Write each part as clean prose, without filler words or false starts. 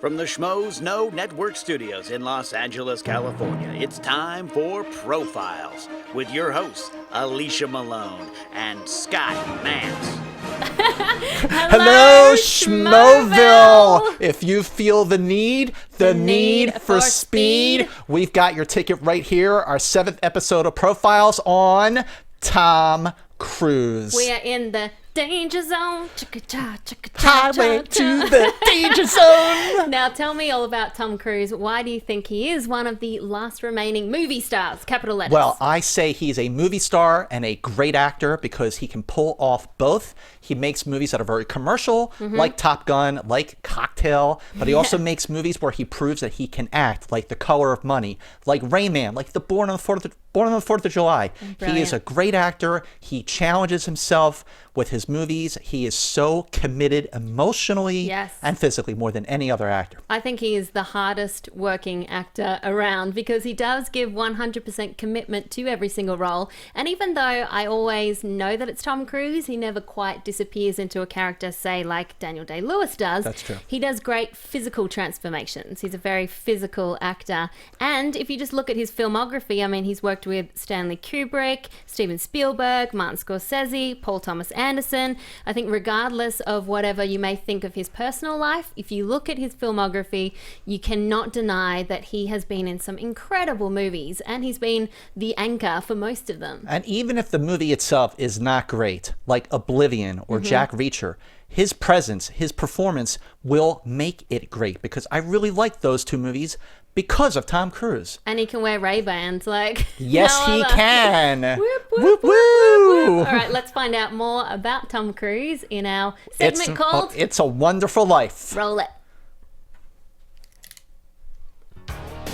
From the Schmoes Know Network Studios in Los Angeles, California, it's time for Profiles with your hosts, Alicia Malone and Scott Mantz. Hello, Schmoville! If you feel the need for speed, we've got your ticket right here. Our 7th episode of Profiles on Tom Cruise. We are in the danger zone. Highway to the danger zone. Now tell me all about Tom Cruise. Why do you think he is one of the last remaining movie stars? Capital letters. Well, I say he's a movie star and a great actor because he can pull off both. He makes movies that are very commercial, like Top Gun, like Cocktail, but he also makes movies where he proves that he can act, like The Color of Money, like Rain Man, like Born on the 4th of July. Brilliant. He is a great actor. He challenges himself with his movies. He is so committed emotionally and physically more than any other actor. I think he is the hardest working actor around because he does give 100% commitment to every single role. And even though I always know that it's Tom Cruise, he never quite disappears into a character, say, like Daniel Day-Lewis does. That's true. He does great physical transformations. He's a very physical actor. And if you just look at his filmography, I mean, he's worked with Stanley Kubrick, Steven Spielberg, Martin Scorsese, Paul Thomas Anderson. I think regardless of whatever you may think of his personal life, if you look at his filmography, you cannot deny that he has been in some incredible movies and he's been the anchor for most of them. And even if the movie itself is not great, like Oblivion or Jack Reacher, his presence, his performance will make it great because I really like those two movies because of Tom Cruise. And he can wear Ray-Bans like yes, no he other. can. Whoop, whoop, Whoop, whoop, whoop, woo. whoop. All right, let's find out more about Tom Cruise in our segment called It's a Wonderful Life. Roll It.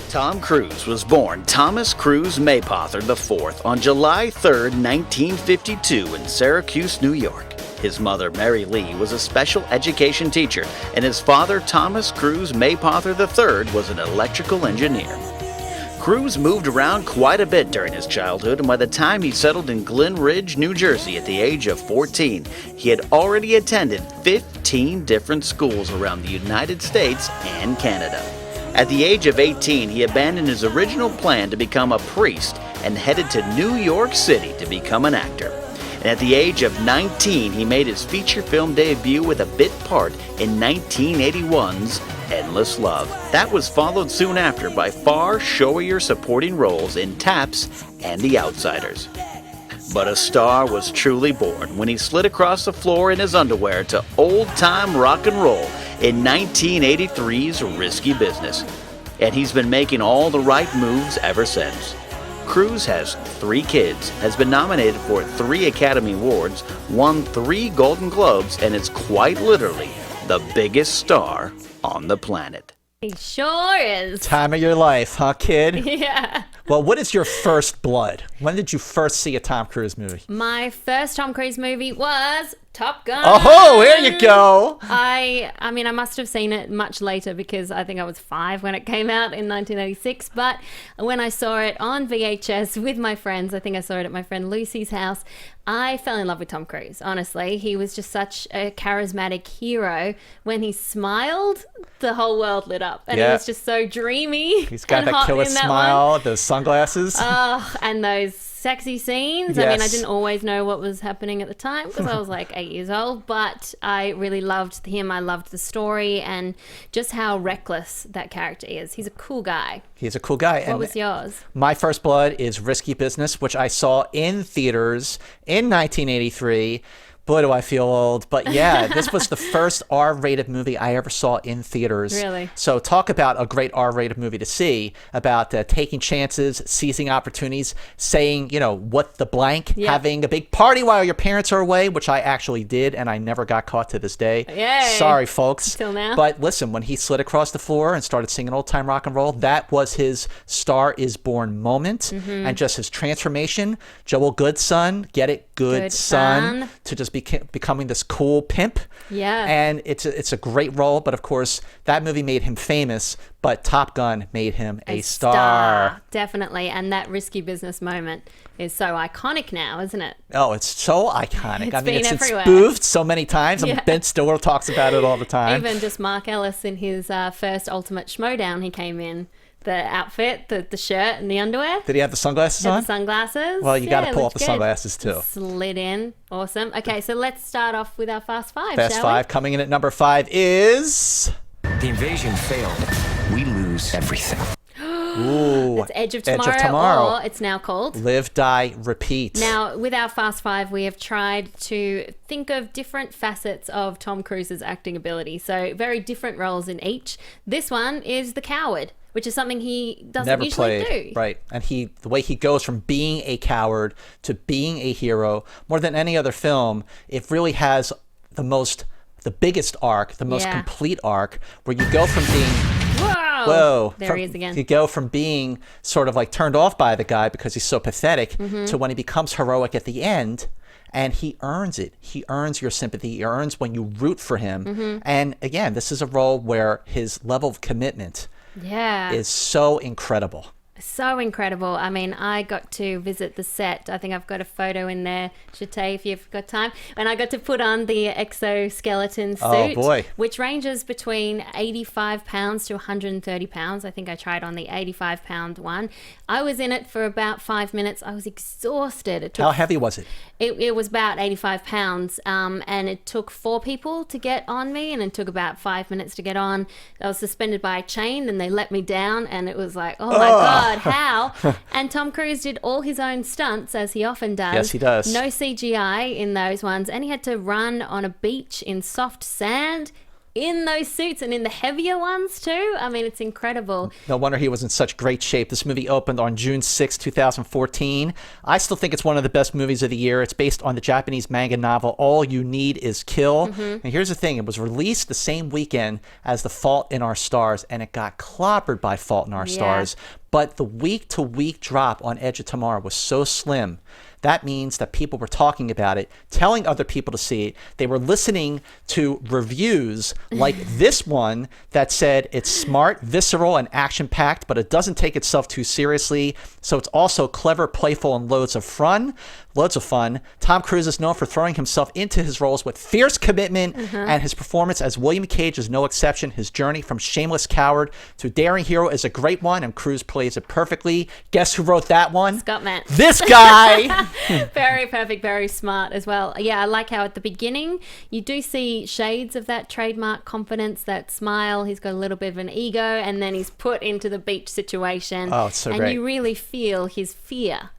Tom Cruise was born Thomas Cruise Maypother IV on July 3, 1952 in Syracuse, New York. His mother, Mary Lee, was a special education teacher, and his father, Thomas Cruise Maypother III, was an electrical engineer. Cruise moved around quite a bit during his childhood, and by the time he settled in Glen Ridge, New Jersey at the age of 14, he had already attended 15 different schools around the United States and Canada. At the age of 18, he abandoned his original plan to become a priest and headed to New York City to become an actor. And at the age of 19, he made his feature film debut with a bit part in 1981's Endless Love. That was followed soon after by far showier supporting roles in Taps and The Outsiders. But a star was truly born when he slid across the floor in his underwear to old-time rock and roll in 1983's Risky Business. And he's been making all the right moves ever since. Cruise has 3 kids, has been nominated for 3 Academy Awards, won 3 Golden Globes, and is quite literally the biggest star on the planet. He sure is. Time of your life, huh, kid? Yeah. Well, what is your first blood? When did you first see a Tom Cruise movie? My first Tom Cruise movie was Top Gun. Oh, there you go. I mean, I must have seen it much later because I think I was 5 when it came out in 1986. But when I saw it on VHS with my friends, I think I saw it at my friend Lucy's house, I fell in love with Tom Cruise, honestly. He was just such a charismatic hero. When he smiled, the whole world lit up. And he was just so dreamy. He's got and that hot killer in that smile, one. those sunglasses. Oh, and those sexy scenes. Yes. I mean, I didn't always know what was happening at the time because I was like 8 years old, but I really loved him. I loved the story and just how reckless that character is. He's a cool guy. He's a cool guy. What was yours? My first blood is Risky Business, which I saw in theaters in 1983. Boy, do I feel old. But yeah, this was the first R-rated movie I ever saw in theaters. Really? So talk about a great R-rated movie to see, about taking chances, seizing opportunities, saying, you know, what the blank, having a big party while your parents are away, which I actually did, and I never got caught to this day. Yay. Sorry, folks. Till now. But listen, when he slid across the floor and started singing old-time rock and roll, that was his Star is Born moment, and just his transformation. Joel Goodson, get it? Good son, to just becoming this cool pimp. Yeah. And it's a great role, but of course that movie made him famous, but Top Gun made him a star. Definitely. And that risky business moment is so iconic now, isn't it? Oh, it's so iconic. It's been it's everywhere. spoofed so many times. Yeah. Ben Stiller talks about it all the time. Even just Mark Ellis in his first Ultimate Schmodown, he came in. The outfit, the shirt and the underwear. Did he have the sunglasses on? The sunglasses. Well, you got to pull off looked the sunglasses too. Slid in. Awesome. Okay, so let's start off with our Fast Five, Fast shall Five. Coming in at number 5 is... The invasion failed. We lose everything. Ooh, It's Edge of Tomorrow, or it's now called Live, Die, Repeat. Now, with our Fast Five, we have tried to think of different facets of Tom Cruise's acting ability. So, very different roles in each. This one is the coward, which is something he doesn't Never usually played. do. Right. And the way he goes from being a coward to being a hero, more than any other film, it really has the biggest arc, the most complete arc, where you go from being... Whoa. There he is again. You go from being sort of like turned off by the guy because he's so pathetic to when he becomes heroic at the end, and he earns it. He earns your sympathy. He earns when you root for him. And again, this is a role where his level of commitment is so incredible. So incredible. I mean, I got to visit the set. I think I've got a photo in there, Chate, if you've got time. And I got to put on the exoskeleton suit, which ranges between 85 pounds to 130 pounds. I think I tried on the 85-pound one. I was in it for about 5 minutes. I was exhausted. How heavy was it? It was about 85 pounds, and it took 4 people to get on me, and it took about 5 minutes to get on. I was suspended by a chain, and they let me down, and it was like, oh my God, how? And Tom Cruise did all his own stunts, as he often does. Yes, he does. No CGI in those ones, and he had to run on a beach in soft sand in those suits, and in the heavier ones too. I mean, it's incredible. No wonder he was in such great shape. This movie opened on June 6, 2014. I still think it's one of the best movies of the year. It's based on the Japanese manga novel All You Need Is Kill. And here's the thing. It was released the same weekend as The Fault in Our Stars, and it got clobbered by Fault in Our Stars. But the week-to-week drop on Edge of Tomorrow was so slim. That means that people were talking about it, telling other people to see it. They were listening to reviews like this one that said it's smart, visceral, and action-packed, but it doesn't take itself too seriously. So it's also clever, playful, and loads of fun. Tom Cruise is known for throwing himself into his roles with fierce commitment, and his performance as William Cage is no exception. His journey from shameless coward to daring hero is a great one, and Cruise plays it perfectly. Guess who wrote that one? Scott Mantz. This guy! Very perfect, very smart as well. Yeah, I like how at the beginning you do see shades of that trademark confidence, that smile. He's got a little bit of an ego, and then he's put into the beach situation. Oh, it's so and great. You really feel his fear.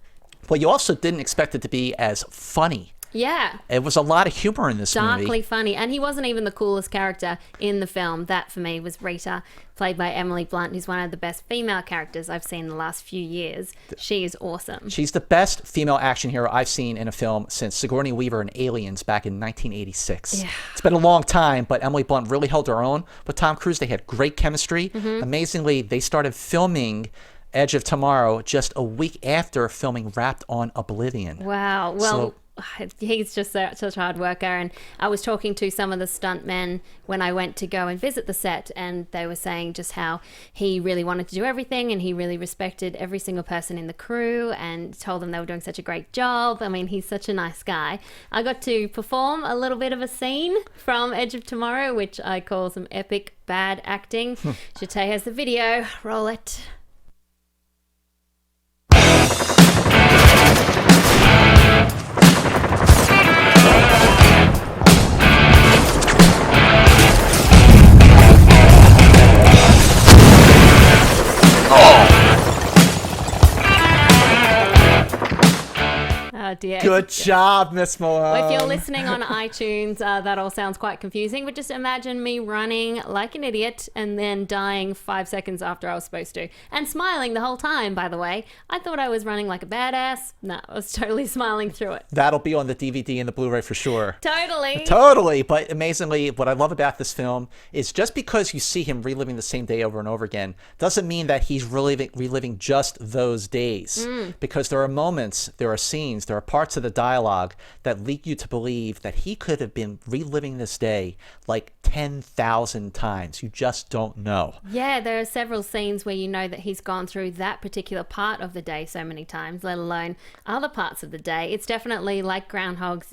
Well, you also didn't expect it to be as funny. Yeah. It was a lot of humor in this movie. Darkly funny. And he wasn't even the coolest character in the film. That, for me, was Rita, played by Emily Blunt, who's one of the best female characters I've seen in the last few years. She is awesome. She's the best female action hero I've seen in a film since Sigourney Weaver in Aliens back in 1986. Yeah. It's been a long time, but Emily Blunt really held her own with Tom Cruise. They had great chemistry. Amazingly, they started filming Edge of Tomorrow just a week after filming Wrapped on Oblivion. Wow. Well, he's just such a hard worker. And I was talking to some of the stuntmen when I went to go and visit the set, and they were saying just how he really wanted to do everything, and he really respected every single person in the crew and told them they were doing such a great job. I mean, he's such a nice guy. I got to perform a little bit of a scene from Edge of Tomorrow, which I call some epic bad acting. Chate has the video. Roll it. Oh dear. Good job, Miss Malone. Well, if you're listening on iTunes, that all sounds quite confusing, but just imagine me running like an idiot and then dying 5 seconds after I was supposed to. And smiling the whole time, by the way. I thought I was running like a badass. No, I was totally smiling through it. That'll be on the DVD and the Blu-ray for sure. Totally. Totally. But amazingly, what I love about this film is just because you see him reliving the same day over and over again doesn't mean that he's reliving just those days. Because there are moments, there are scenes, there are parts of the dialogue that lead you to believe that he could have been reliving this day like 10,000 times. You just don't know. Yeah, there are several scenes where you know that he's gone through that particular part of the day so many times, let alone other parts of the day. It's definitely like Groundhog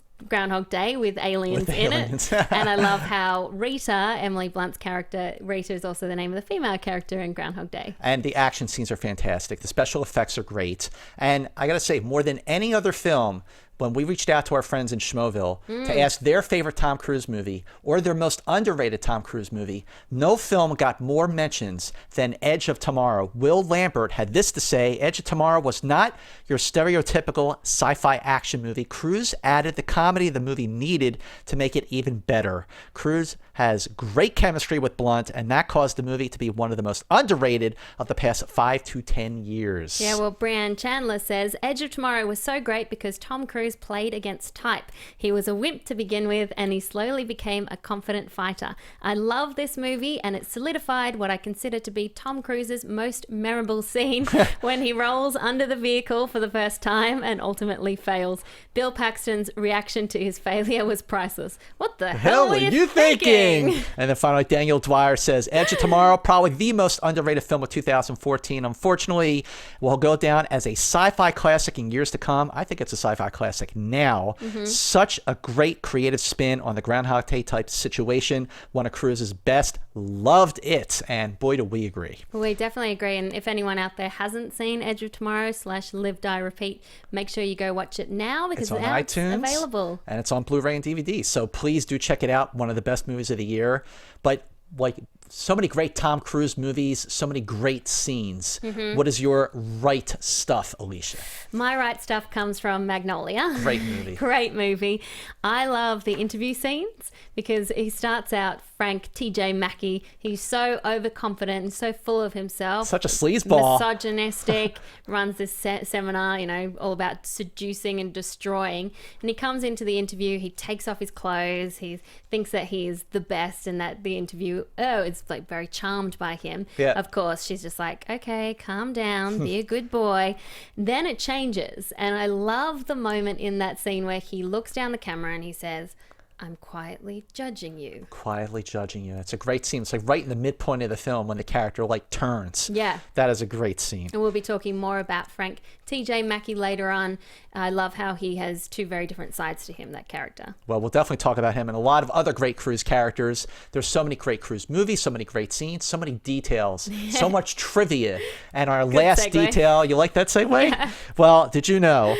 Day with aliens in it. And I love how Rita, Emily Blunt's character, Rita is also the name of the female character in Groundhog Day. And the action scenes are fantastic. The special effects are great. And I got to say, more than any other film, when we reached out to our friends in Schmoville to ask their favorite Tom Cruise movie or their most underrated Tom Cruise movie, no film got more mentions than Edge of Tomorrow. Will Lambert had this to say: Edge of Tomorrow was not your stereotypical sci-fi action movie. Cruise added the comedy the movie needed to make it even better. Cruise has great chemistry with Blunt, and that caused the movie to be one of the most underrated of the past 5 to 10 years. Yeah, well, Brian Chandler says, Edge of Tomorrow was so great because Tom Cruise played against type. He was a wimp to begin with, and he slowly became a confident fighter. I love this movie, and it solidified what I consider to be Tom Cruise's most memorable scene when he rolls under the vehicle for the first time and ultimately fails. Bill Paxton's reaction to his failure was priceless. What the hell were you thinking? And then finally, Daniel Dwyer says, Edge of Tomorrow, probably the most underrated film of 2014. Unfortunately, will go down as a sci-fi classic in years to come. I think it's a sci-fi classic now. Such a great creative spin on the Groundhog Day type situation. One of Cruise's best. Loved it. And boy, do we agree. Well, we definitely agree. And if anyone out there hasn't seen Edge of Tomorrow / Live, Die, Repeat, make sure you go watch it now because It's on iTunes, available. and it's on Blu-ray and DVD. So please do check it out. One of the best movies of the year. But like so many great Tom Cruise movies, so many great scenes. What is your right stuff, Alicia? My right stuff comes from Magnolia. Great movie. Great movie. I love the interview scenes because he starts out, Frank T.J. Mackey. He's so overconfident and so full of himself. Such a sleazeball. Misogynistic. Runs this seminar, all about seducing and destroying. And he comes into the interview. He takes off his clothes. He thinks that he is the best and that the interview, is like very charmed by him. Yeah. Of course, she's just like, okay, calm down, be a good boy. Then it changes. And I love the moment in that scene where he looks down the camera and he says, I'm quietly judging you. Quietly judging you. It's a great scene. It's like right in the midpoint of the film when the character turns. Yeah. That is a great scene. And we'll be talking more about Frank T.J. Mackey later on. I love how he has two very different sides to him, that character. Well, we'll definitely talk about him and a lot of other great Cruise characters. There's so many great Cruise movies, so many great scenes, so many details, so much trivia. And our last segue. detail, you like that segue? Yeah. Well, did you know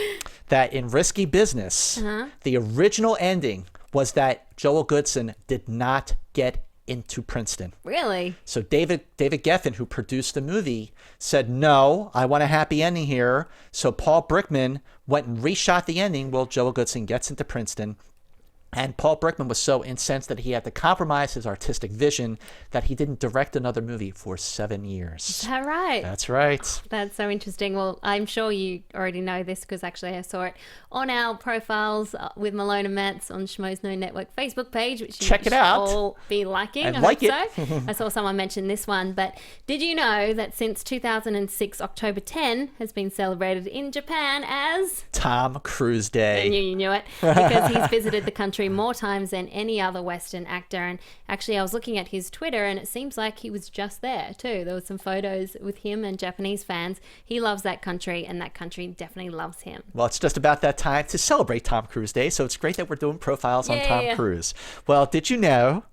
that in Risky Business, the original ending was that Joel Goodson did not get into Princeton. Really? So David Geffen, who produced the movie, said, no, I want a happy ending here. So Paul Brickman went and reshot the ending. Well, Joel Goodson gets into Princeton. And Paul Brickman was so incensed that he had to compromise his artistic vision that he didn't direct another movie for 7 years. Is that right? That's right. That's so interesting. Well, I'm sure you already know this because actually I saw it on our profiles with Malone and Mantz on Schmoes No Network Facebook page, which you Check it out. all be liking. And I like hope so. I saw someone mention this one, but did you know that since 2006, October 10 has been celebrated in Japan as Tom Cruise Day. I knew you knew it because he's visited the country more times than any other Western actor. And actually, I was looking at his Twitter, and it seems like he was just there too. There were some photos with him and Japanese fans. He loves that country, and that country definitely loves him. Well, it's just about that time to celebrate Tom Cruise Day, so it's great that we're doing profiles on Tom Cruise. Well, did you know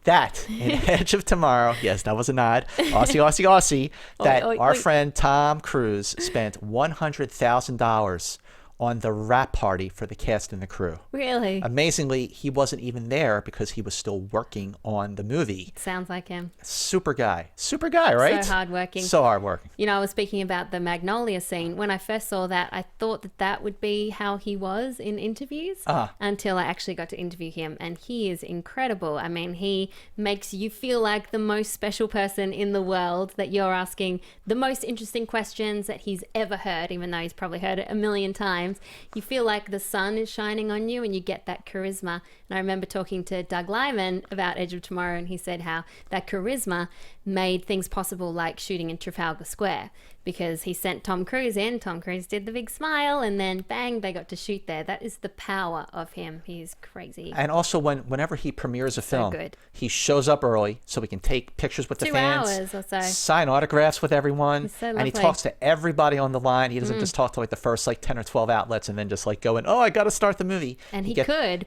that in Edge of Tomorrow, yes, that was a nod, Aussie, that our friend Tom Cruise spent $100,000 on the wrap party for the cast and the crew. Really? Amazingly, he wasn't even there because he was still working on the movie. Sounds like him. Super guy, right? So hardworking. So hardworking. I was speaking about the Magnolia scene. When I first saw that, I thought that that would be how he was in interviews until I actually got to interview him. And he is incredible. I mean, he makes you feel like the most special person in the world, that you're asking the most interesting questions that he's ever heard, even though he's probably heard it a million times. You feel like the sun is shining on you and you get that charisma. And I remember talking to DOUG LIMAN about Edge of Tomorrow, and he said how that charisma made things possible, like shooting in Trafalgar Square, because he sent Tom Cruise in. Tom Cruise did the big smile, and then bang, they got to shoot there. That is the power of him. He's crazy. And also, whenever he premieres a film, good. he shows up early so we can take pictures with the 2 fans, hours or so. sign autographs with everyone, He's so and he lovely. talks to everybody on the line. He doesn't just talk to like the first like 10 or 12 outlets and then just like go in, oh, I got to start the movie. And he could,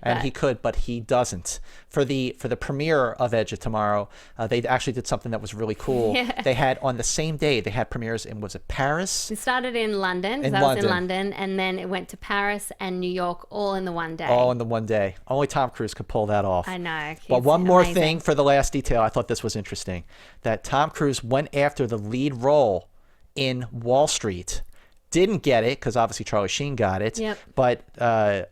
but he doesn't. For the premiere of Edge of Tomorrow, they actually did something that was really cool. Yeah. They had on the same day, they had premieres in, was it Paris? It started in London, because I was in London, and then it went to Paris and New York all in the one day. All in the one day. Only Tom Cruise could pull that off. I know. But He's one more amazing. thing for the last detail, I thought this was interesting, that Tom Cruise went after the lead role in Wall Street. Didn't get it, because obviously Charlie Sheen got it. Yep. But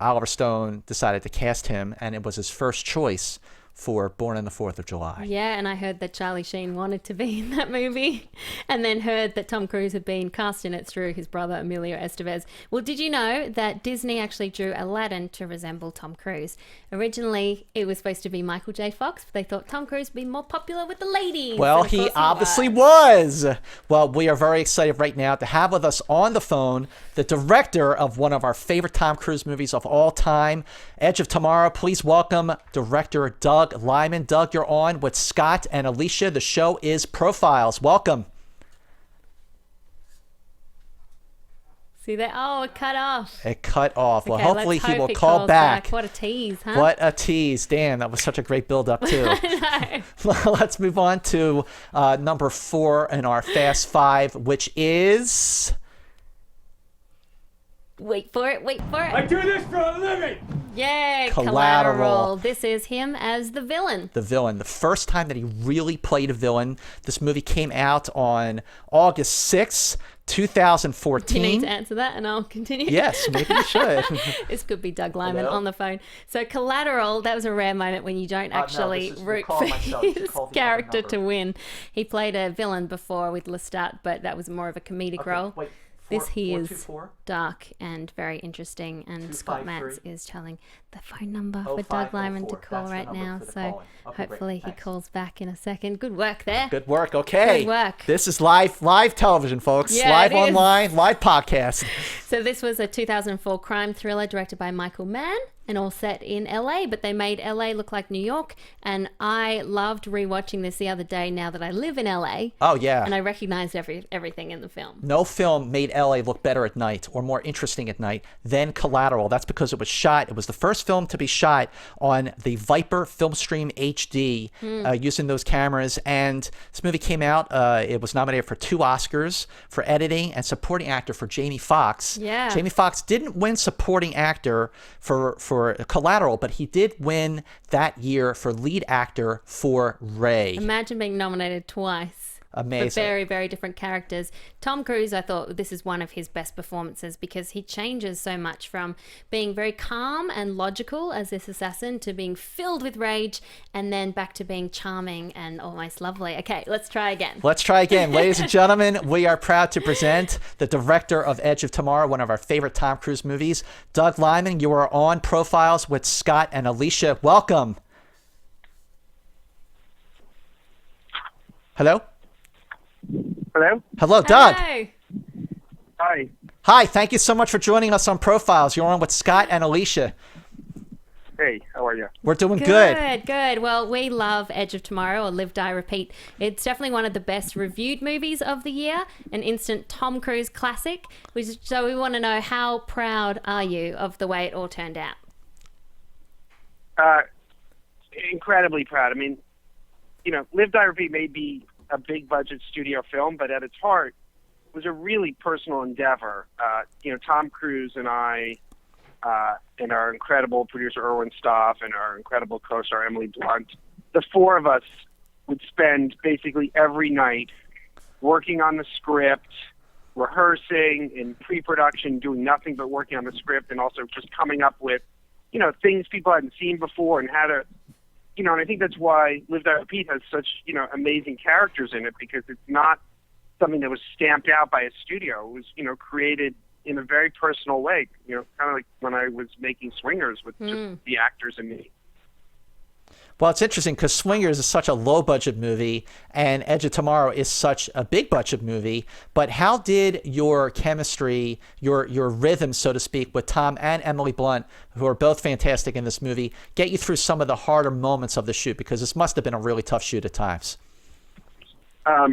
Oliver Stone decided to cast him, and it was his first choice for Born on the 4th of July. Yeah, and I heard that Charlie Sheen wanted to be in that movie, and then heard that Tom Cruise had been cast in it through his brother Emilio Estevez. Well, did you know that Disney actually drew Aladdin to resemble Tom Cruise? Originally, it was supposed to be Michael J. Fox, but they thought Tom Cruise would be more popular with the ladies. Well, And of he course obviously was. Well, we are very excited right now to have with us on the phone the director of one of our favorite Tom Cruise movies of all time, Edge of Tomorrow. Please welcome director Doug Liman. Doug, you're on with Scott and Alicia. The show is Profiles. Welcome. See that? Oh, it cut off. It cut off. Well, Okay, hopefully let's he hope will call calls back. What a tease, huh? What a tease. Damn, that was such a great build-up, too. Let's move on to number 4 in our Fast Five, which is... Wait for it. I do this for a living! Yeah, Collateral. Collateral. This is him as the villain. The villain. The first time that he really played a villain. This movie came out on August 6th, Do you need 2014. to answer that and I'll continue? Yes, maybe you should. This could be Doug Liman Hello? on the phone. So Collateral, that was a rare moment when you don't actually this is root recall for myself. Just his call the other character number. to win. He played a villain before with Lestat, but that was more of a comedic role. Wait, This he is 424? dark and very interesting, and Scott Mantz 253? is telling the phone number for 0504. Doug Liman to call That's the right number now. for the So calling. Okay, great. hopefully he Thanks. calls back in a second. Good work there. Good work. Okay. Good work. This is live television, folks. Yeah, live it is. online, live podcast. So this was a 2004 crime thriller directed by Michael Mann and all set in LA, but they made LA look like New York. And I loved rewatching this the other day now that I live in LA. Oh, yeah. And I recognized everything in the film. No film made LA look better at night or more interesting at night than Collateral. That's because it was the first film to be shot on the Viper Filmstream HD using those cameras. And this movie came out, it was nominated for 2 Oscars for editing and supporting actor for Jamie Foxx. Yeah. Jamie Foxx didn't win supporting actor for Collateral, but he did win that year for lead actor for Ray. Imagine being nominated twice. Amazing. For very, very different characters. Tom Cruise, I thought this is one of his best performances because he changes so much from being very calm and logical as this assassin to being filled with rage and then back to being charming and almost lovely. Okay, let's try again. Let's try again. Ladies and gentlemen, we are proud to present the director of Edge of Tomorrow, one of our favorite Tom Cruise movies. Doug Liman, you are on Profiles with Scott and Alicia. Welcome. Hello? Hello? Hello, Doug. Hello. Hi. Hi, thank you so much for joining us on Profiles. You're on with Scott and Alicia. Hey, how are you? We're doing good. Good. Well, we love Edge of Tomorrow, or Live, Die, Repeat. It's definitely one of the best reviewed movies of the year, an instant Tom Cruise classic. So we want to know, how proud are you of the way it all turned out? Incredibly proud. I mean, Live, Die, Repeat may be a big budget studio film, but at its heart, it was a really personal endeavor. Tom Cruise and I, and our incredible producer Erwin Stoff and our incredible co-star Emily Blunt, the 4 of us would spend basically every night working on the script, rehearsing, in pre-production, doing nothing but working on the script, and also just coming up with, things people hadn't seen before and how to, and I think that's why Live, Die, Repeat has such, amazing characters in it, because it's not something that was stamped out by a studio. It was, created in a very personal way, kind of like when I was making Swingers with just the actors and me. Well, it's interesting because Swingers is such a low-budget movie, and Edge of Tomorrow is such a big-budget movie. But how did your chemistry, your rhythm, so to speak, with Tom and Emily Blunt, who are both fantastic in this movie, get you through some of the harder moments of the shoot? Because this must have been a really tough shoot at times.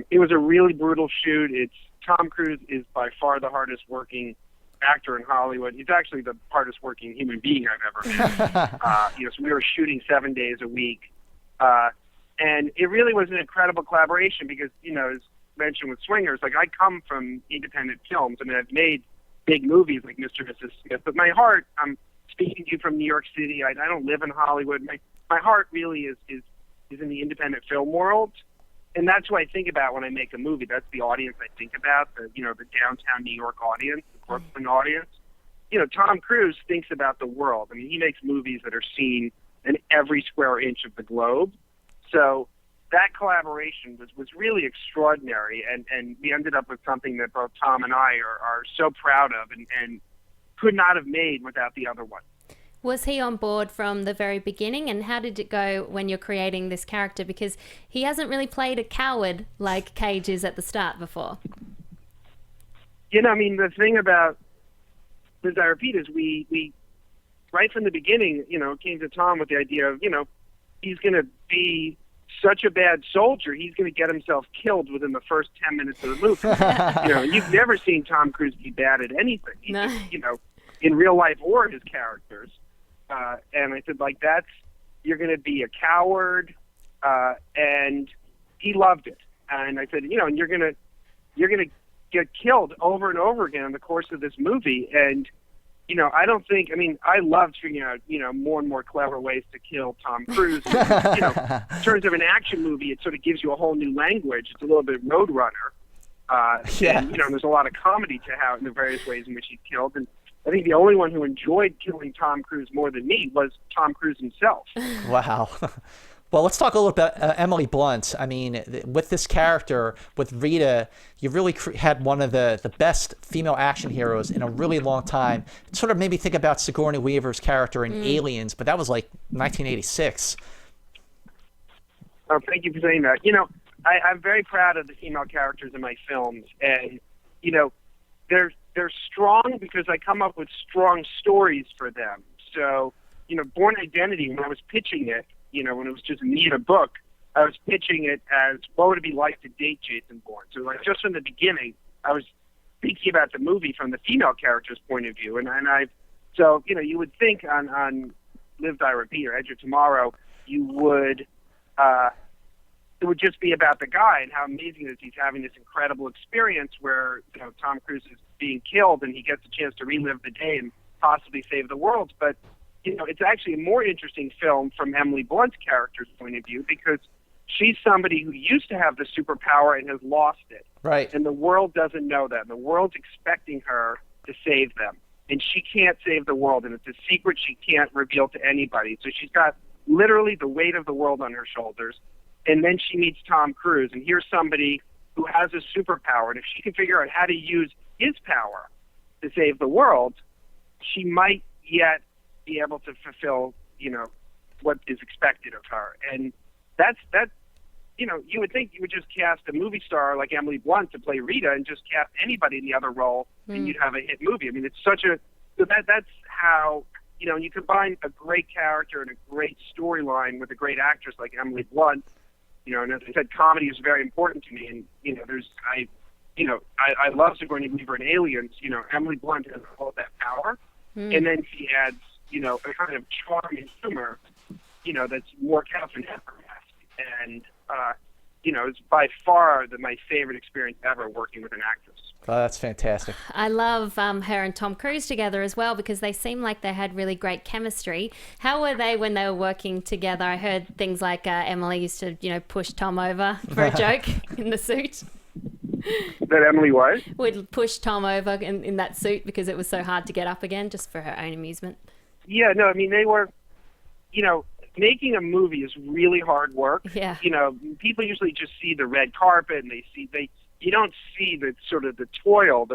It was a really brutal shoot. Tom Cruise is by far the hardest working actor in Hollywood. He's actually the hardest working human being I've ever met. So we were shooting 7 days a week. And it really was an incredible collaboration because, as mentioned with Swingers, like I come from independent films. I mean, I've made big movies like Mr. and Mrs. Smith, but my heart, I'm speaking to you from New York City. I don't live in Hollywood. My heart really is in the independent film world. And that's what I think about when I make a movie. That's the audience I think about, the downtown New York audience, the Brooklyn audience. Tom Cruise thinks about the world. I mean, he makes movies that are seen in every square inch of the globe. So that collaboration was really extraordinary, and we ended up with something that both Tom and I are so proud of and could not have made without the other one. Was he on board from the very beginning, and how did it go when you're creating this character? Because he hasn't really played a coward like Cage is at the start before. The thing about Live, Die, Repeat is we right from the beginning, came to Tom with the idea of, he's going to be such a bad soldier, he's going to get himself killed within the first 10 minutes of the movie. You've never seen Tom Cruise be bad at anything. No. In real life or his characters. And I said, you're going to be a coward, and he loved it. And I said, and you're going to get killed over and over again in the course of this movie. And, I loved figuring out, more and more clever ways to kill Tom Cruise. In terms of an action movie, it sort of gives you a whole new language. It's a little bit Roadrunner. And, there's a lot of comedy to how in the various ways in which he's killed. And I think the only one who enjoyed killing Tom Cruise more than me was Tom Cruise himself. Wow. Well, let's talk a little bit about Emily Blunt. I mean, with this character, with Rita, you really had one of the best female action heroes in a really long time. It sort of made me think about Sigourney Weaver's character in Aliens, but that was like 1986. Oh, thank you for saying that. I'm very proud of the female characters in my films, and, they're strong because I come up with strong stories for them. So, Born Identity, when I was pitching it, when it was just me in a book, I was pitching it as what would it be like to date Jason Bourne. So, just from the beginning, I was thinking about the movie from the female character's point of view. So, you would think on Live, Die, Repeat or Edge of Tomorrow, you would, it would just be about the guy and how amazing it is he's having this incredible experience where, Tom Cruise is being killed and he gets a chance to relive the day and possibly save the world. But, it's actually a more interesting film from Emily Blunt's character's point of view because she's somebody who used to have the superpower and has lost it. Right. And the world doesn't know that. And the world's expecting her to save them. And she can't save the world. And it's a secret she can't reveal to anybody. So she's got literally the weight of the world on her shoulders. And then she meets Tom Cruise. And here's somebody who has a superpower. And if she can figure out how to use his power to save the world, she might yet be able to fulfill, what is expected of her. And that's you would think you would just cast a movie star like Emily Blunt to play Rita and just cast anybody in the other role and you'd have a hit movie. I mean, it's such a, that's how, you combine a great character and a great storyline with a great actress like Emily Blunt, and as I said, comedy is very important to me. And, I love Sigourney Weaver and Aliens. Emily Blunt has all that power. And then she adds, a kind of charm and humor, that's more Catherine Hepburn-esque. And, it's by far my favorite experience ever working with an actress. Oh, that's fantastic. I love her and Tom Cruise together as well because they seem like they had really great chemistry. How were they when they were working together? I heard things like Emily used to, push Tom over for a joke in the suit. That Emily what? Would push Tom over in that suit because it was so hard to get up again just for her own amusement. Yeah, no, I mean, they were, making a movie is really hard work. Yeah. People usually just see the red carpet and you don't see the sort of the toil,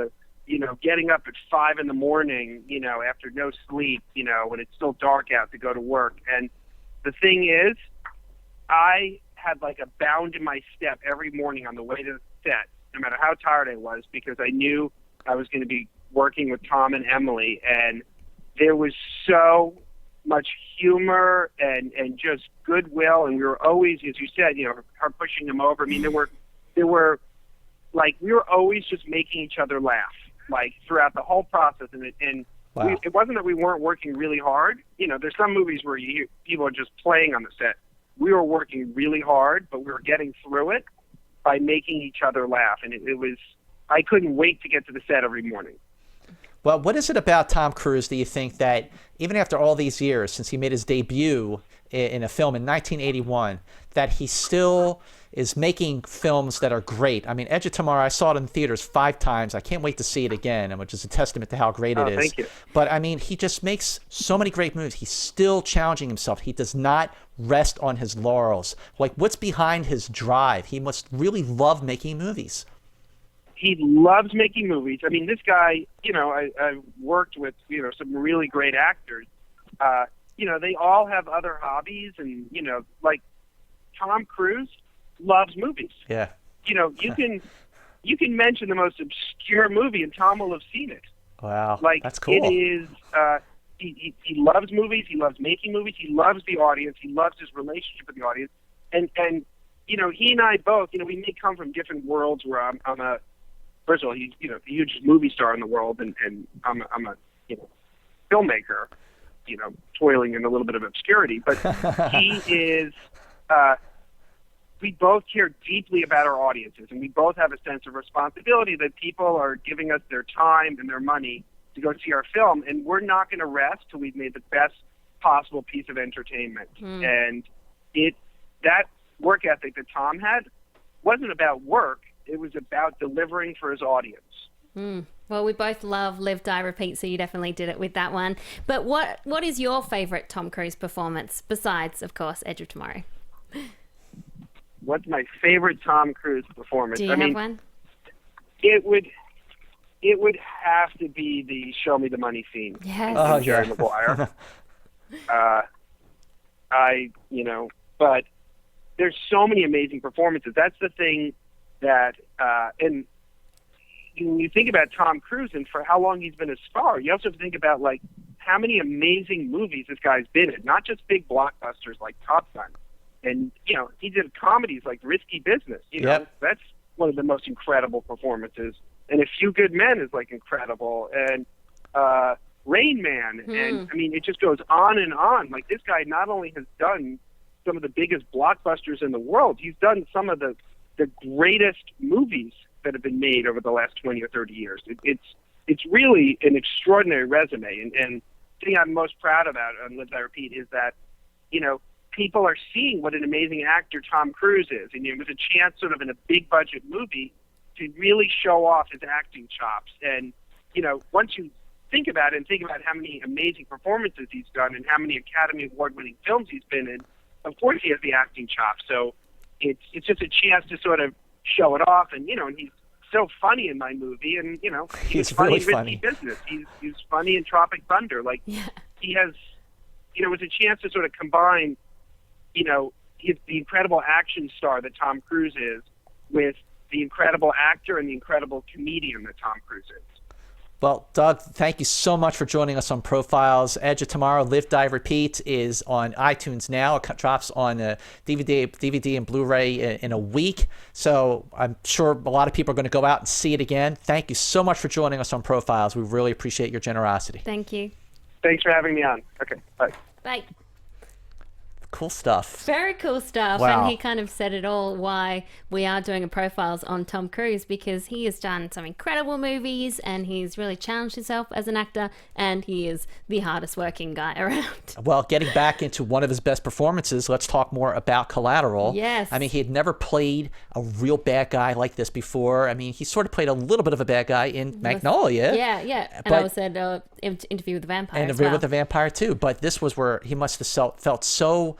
getting up at 5 a.m, after no sleep, when it's still dark out to go to work. And the thing is, I had like a bound in my step every morning on the way to the set, no matter how tired I was, because I knew I was going to be working with Tom and Emily, and there was so much humor and just goodwill, and we were always, as you said, her pushing them over. I mean, there were like, we were always just making each other laugh, like throughout the whole process, and Wow. it wasn't that we weren't working really hard. There's some movies where people are just playing on the set. We were working really hard, but we were getting through it by making each other laugh, and it was, I couldn't wait to get to the set every morning. Well, what is it about Tom Cruise that you think that even after all these years, since he made his debut in a film in 1981, that he still is making films that are great? I mean, Edge of Tomorrow, I saw it in theaters 5 times. I can't wait to see it again, which is a testament to how great it is. Thank you. But, I mean, he just makes so many great movies. He's still challenging himself. He does not rest on his laurels. Like, what's behind his drive? He must really love making movies. He loves making movies. I mean, this guy, I've worked with, some really great actors. They all have other hobbies, and, like Tom Cruise loves movies. Yeah. You can mention the most obscure movie, and Tom will have seen it. Wow. Like, that's cool. It is, he loves movies. He loves making movies. He loves the audience. He loves his relationship with the audience. And he and I both, we may come from different worlds where I'm a, first of all, he's, the hugest movie star in the world, and I'm a, filmmaker, toiling in a little bit of obscurity. But he is, we both care deeply about our audiences, and we both have a sense of responsibility that people are giving us their time and their money to go see our film, and we're not going to rest till we've made the best possible piece of entertainment. And that work ethic that Tom had wasn't about work. It was about delivering for his audience. Well, we both love Live, Die, Repeat, so you definitely did it with that one. But what is your favorite Tom Cruise performance, besides, of course, Edge of Tomorrow? What's my favorite Tom Cruise performance? Do you have one? It would have to be the Show Me the Money scene. Yes. Oh, Jerry yeah. Maguire. But there's so many amazing performances. That's the thing that, and when you think about Tom Cruise and for how long he's been a star, you also have to think about, like, how many amazing movies this guy's been in, not just big blockbusters like Top Gun. And, he did comedies like Risky Business. Yep. That's one of the most incredible performances. And A Few Good Men is, like, incredible. And Rain Man. And, I mean, it just goes on and on. Like, this guy not only has done some of the biggest blockbusters in the world, he's done some of the greatest movies that have been made over the last 20 or 30 years. It's really an extraordinary resume. And the thing I'm most proud about on Live, Die, Repeat is that, people are seeing what an amazing actor Tom Cruise is. And it was a chance sort of in a big budget movie to really show off his acting chops. And, once you think about it and think about how many amazing performances he's done and how many Academy Award-winning films he's been in, of course he has the acting chops. So it's just a chance to sort of show it off. And, and he's so funny in my movie. And, he's funny really in funny. Risky Business. He's funny in Tropic Thunder. Like, he has, it was a chance to sort of combine, the incredible action star that Tom Cruise is with the incredible actor and the incredible comedian that Tom Cruise is. Well, Doug, thank you so much for joining us on Profiles. Edge of Tomorrow, Live, Die, Repeat is on iTunes now. It drops on DVD and Blu-ray in a week. So I'm sure a lot of people are going to go out and see it again. Thank you so much for joining us on Profiles. We really appreciate your generosity. Thank you. Thanks for having me on. Okay, bye. Bye. Cool stuff. Very cool stuff. Wow. And he kind of said it all why we are doing a Profiles on Tom Cruise, because he has done some incredible movies and he's really challenged himself as an actor, and he is the hardest working guy around. Well, getting back into one of his best performances, let's talk more about Collateral. Yes. I mean, he had never played a real bad guy like this before. I mean, he sort of played a little bit of a bad guy in Magnolia. Yeah. And But- I was at Interview with the Vampire And as Interview well. with the Vampire too. But this was where he must have felt so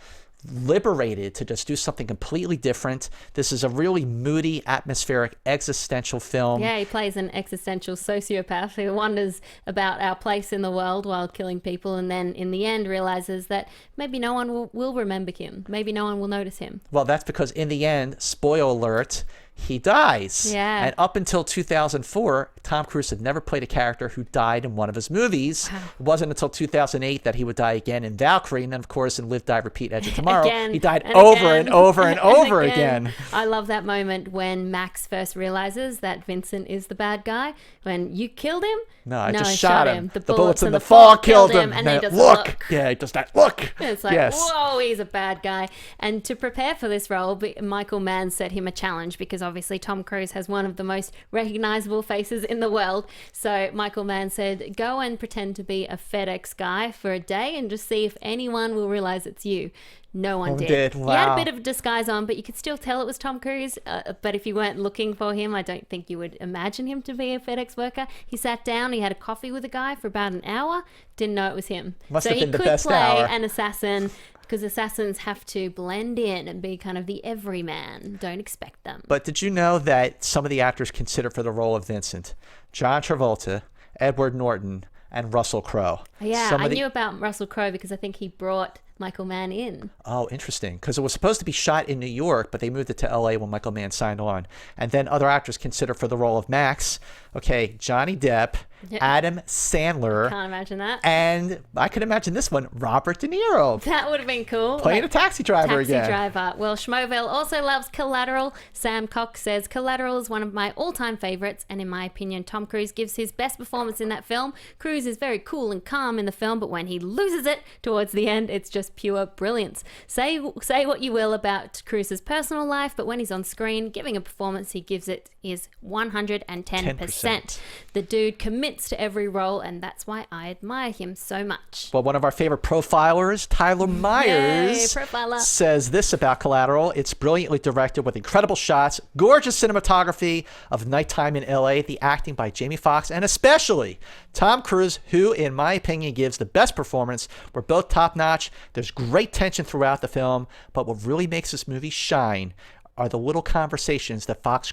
liberated to just do something completely different. This is a really moody, atmospheric, existential film. Yeah, he plays an existential sociopath who wonders about our place in the world while killing people, and then in the end realizes that maybe no one will remember him. Maybe no one will notice him. Well, that's because in the end, spoiler alert, he dies. Yeah. And up until 2004, Tom Cruise had never played a character who died in one of his movies. Wow. It wasn't until 2008 that he would die again in Valkyrie. And then, of course, in Live, Die, Repeat, Edge of Tomorrow, Again, he died and over again, and over and over and again. I love that moment when Max first realizes that Vincent is the bad guy. When you killed him? No, I just shot him. The bullets in the fall killed him. And then he does look. Yeah, he does that. Look. It's like, yes. whoa, he's a bad guy. And to prepare for this role, Michael Mann set him a challenge because obviously Tom Cruise has one of the most recognizable faces in the world. So Michael Mann said, go and pretend to be a FedEx guy for a day and just see if anyone will realize it's you. No one did. Wow. He had a bit of a disguise on, but you could still tell it was Tom Cruise. But if you weren't looking for him, I don't think you would imagine him to be a FedEx worker. He sat down, he had a coffee with a guy for about an hour, didn't know it was him. Must so have been he the could best play hour. an assassin because assassins have to blend in and be kind of the everyman. Don't expect them. But did you know that some of the actors considered for the role of Vincent, John Travolta, Edward Norton, and Russell Crowe? Yeah, I knew about Russell Crowe because I think he brought Michael Mann in. Oh, interesting. Because it was supposed to be shot in New York, but they moved it to LA when Michael Mann signed on. And then other actors considered for the role of Max. Okay, Johnny Depp, Adam Sandler. Can't imagine that. And I could imagine this one, Robert De Niro. That would have been cool. Playing a taxi driver Taxi again. driver. Well, Schmoville also loves Collateral. Sam Cox says, Collateral is one of my all-time favorites, and in my opinion, Tom Cruise gives his best performance in that film. Cruise is very cool and calm in the film, but when he loses it towards the end, it's just pure brilliance. Say what you will about Cruise's personal life, but when he's on screen, giving a performance he gives it is 110%. The dude commits to every role, and that's why I admire him so much. Well, one of our favorite profilers, Tyler Myers, profiler. says this about Collateral. It's brilliantly directed with incredible shots, gorgeous cinematography of nighttime in LA, the acting by Jamie Foxx, and especially Tom Cruise, who, in my opinion, gives the best performance. We're both top-notch. There's great tension throughout the film, but what really makes this movie shine are the little conversations that Fox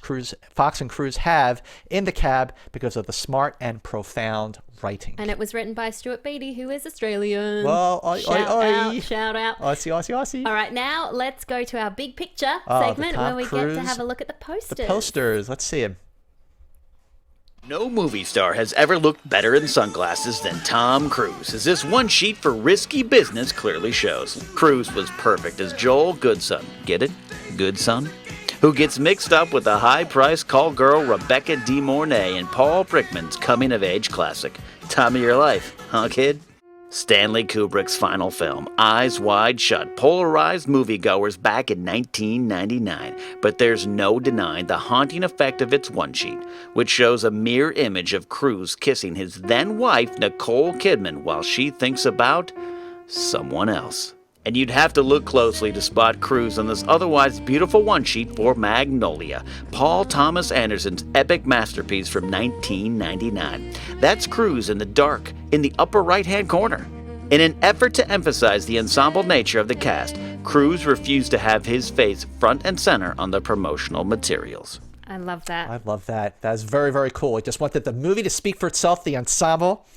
and Cruise have in the cab because of the smart and profound writing. And it was written by Stuart Beattie, who is Australian. Well, Shout out. Aussie. All right, now let's go to our big picture Oh, the segment Tom where we get Cruise- to have a look at the posters. The posters. Let's see them. No movie star has ever looked better in sunglasses than Tom Cruise, as this one sheet for Risky Business clearly shows. Cruise was perfect as Joel Goodson. Get it? Goodson? Who gets mixed up with the high-priced call girl Rebecca De Mornay in Paul Brickman's coming-of-age classic. Time of your life, huh, kid? Stanley Kubrick's final film, Eyes Wide Shut, polarized moviegoers back in 1999, but there's no denying the haunting effect of its one sheet, which shows a mirror image of Cruise kissing his then-wife Nicole Kidman while she thinks about someone else. And you'd have to look closely to spot Cruise on this otherwise beautiful one-sheet for Magnolia, Paul Thomas Anderson's epic masterpiece from 1999. That's Cruise in the dark, in the upper right-hand corner. In an effort to emphasize the ensemble nature of the cast, Cruise refused to have his face front and center on the promotional materials. I love that. I love that. That's very, very cool. I just wanted the movie to speak for itself, the ensemble.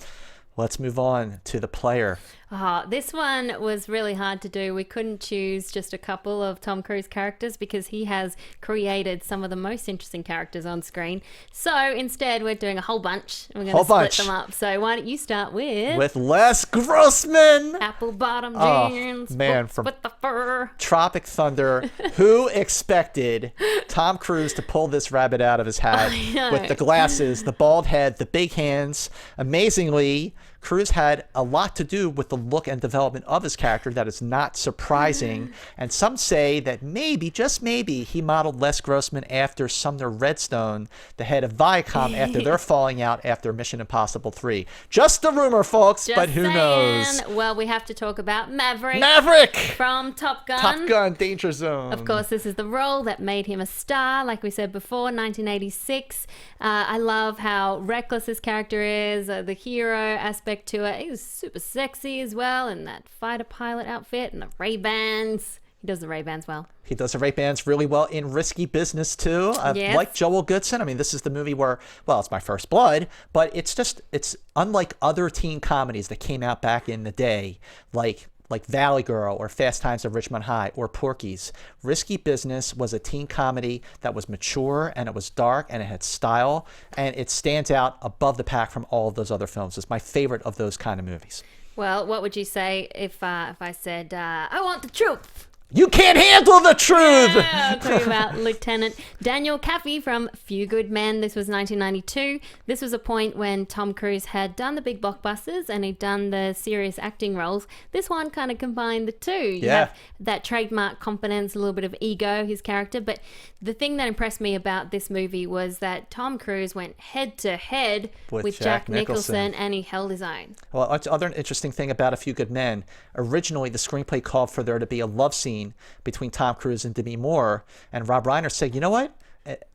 Let's move on to the player. Oh, this one was really hard to do. We couldn't choose just a couple of Tom Cruise characters because he has created some of the most interesting characters on screen. So instead, we're doing a whole bunch. And we're going to split them up. So why don't you start with Les Grossman. apple bottom Oh, jeans, man, boots from with the fur. Tropic Thunder. Who expected Tom Cruise to pull this rabbit out of his hat with the glasses, the bald head, the big hands? Amazingly, Cruise had a lot to do with the look and development of his character. That is not surprising. And some say that maybe, just maybe, he modeled Les Grossman after Sumner Redstone, the head of Viacom, after their falling out after Mission Impossible 3. Just a rumor, folks, but who knows? Well, we have to talk about Maverick. Maverick! From Top Gun. Top Gun, Danger Zone. Of course, this is the role that made him a star, like we said before, 1986. I love how reckless his character is, the hero aspect to it. He was super sexy as well in that fighter pilot outfit and the Ray-Bans. He does the Ray-Bans well. He does the Ray-Bans really well in Risky Business, too. Yes. Like Joel Goodson. I mean, this is the movie where, well, it's my first blood, but it's unlike other teen comedies that came out back in the day, like Valley Girl or Fast Times at Ridgemont High or Porky's. Risky Business was a teen comedy that was mature and it was dark and it had style, and it stands out above the pack from all of those other films. It's my favorite of those kind of movies. Well, what would you say if I said, I want the truth? You can't handle the truth! Yeah, I'll tell you about Lieutenant Daniel Kaffee from Few Good Men. This was 1992. This was a point when Tom Cruise had done the big blockbusters and he'd done the serious acting roles. This one kind of combined the two. You have that trademark confidence, a little bit of ego, his character. But the thing that impressed me about this movie was that Tom Cruise went head to head with Jack Nicholson, and he held his own. Well, other interesting thing about A Few Good Men, originally the screenplay called for there to be a love scene between Tom Cruise and Demi Moore, and Rob Reiner said, you know what?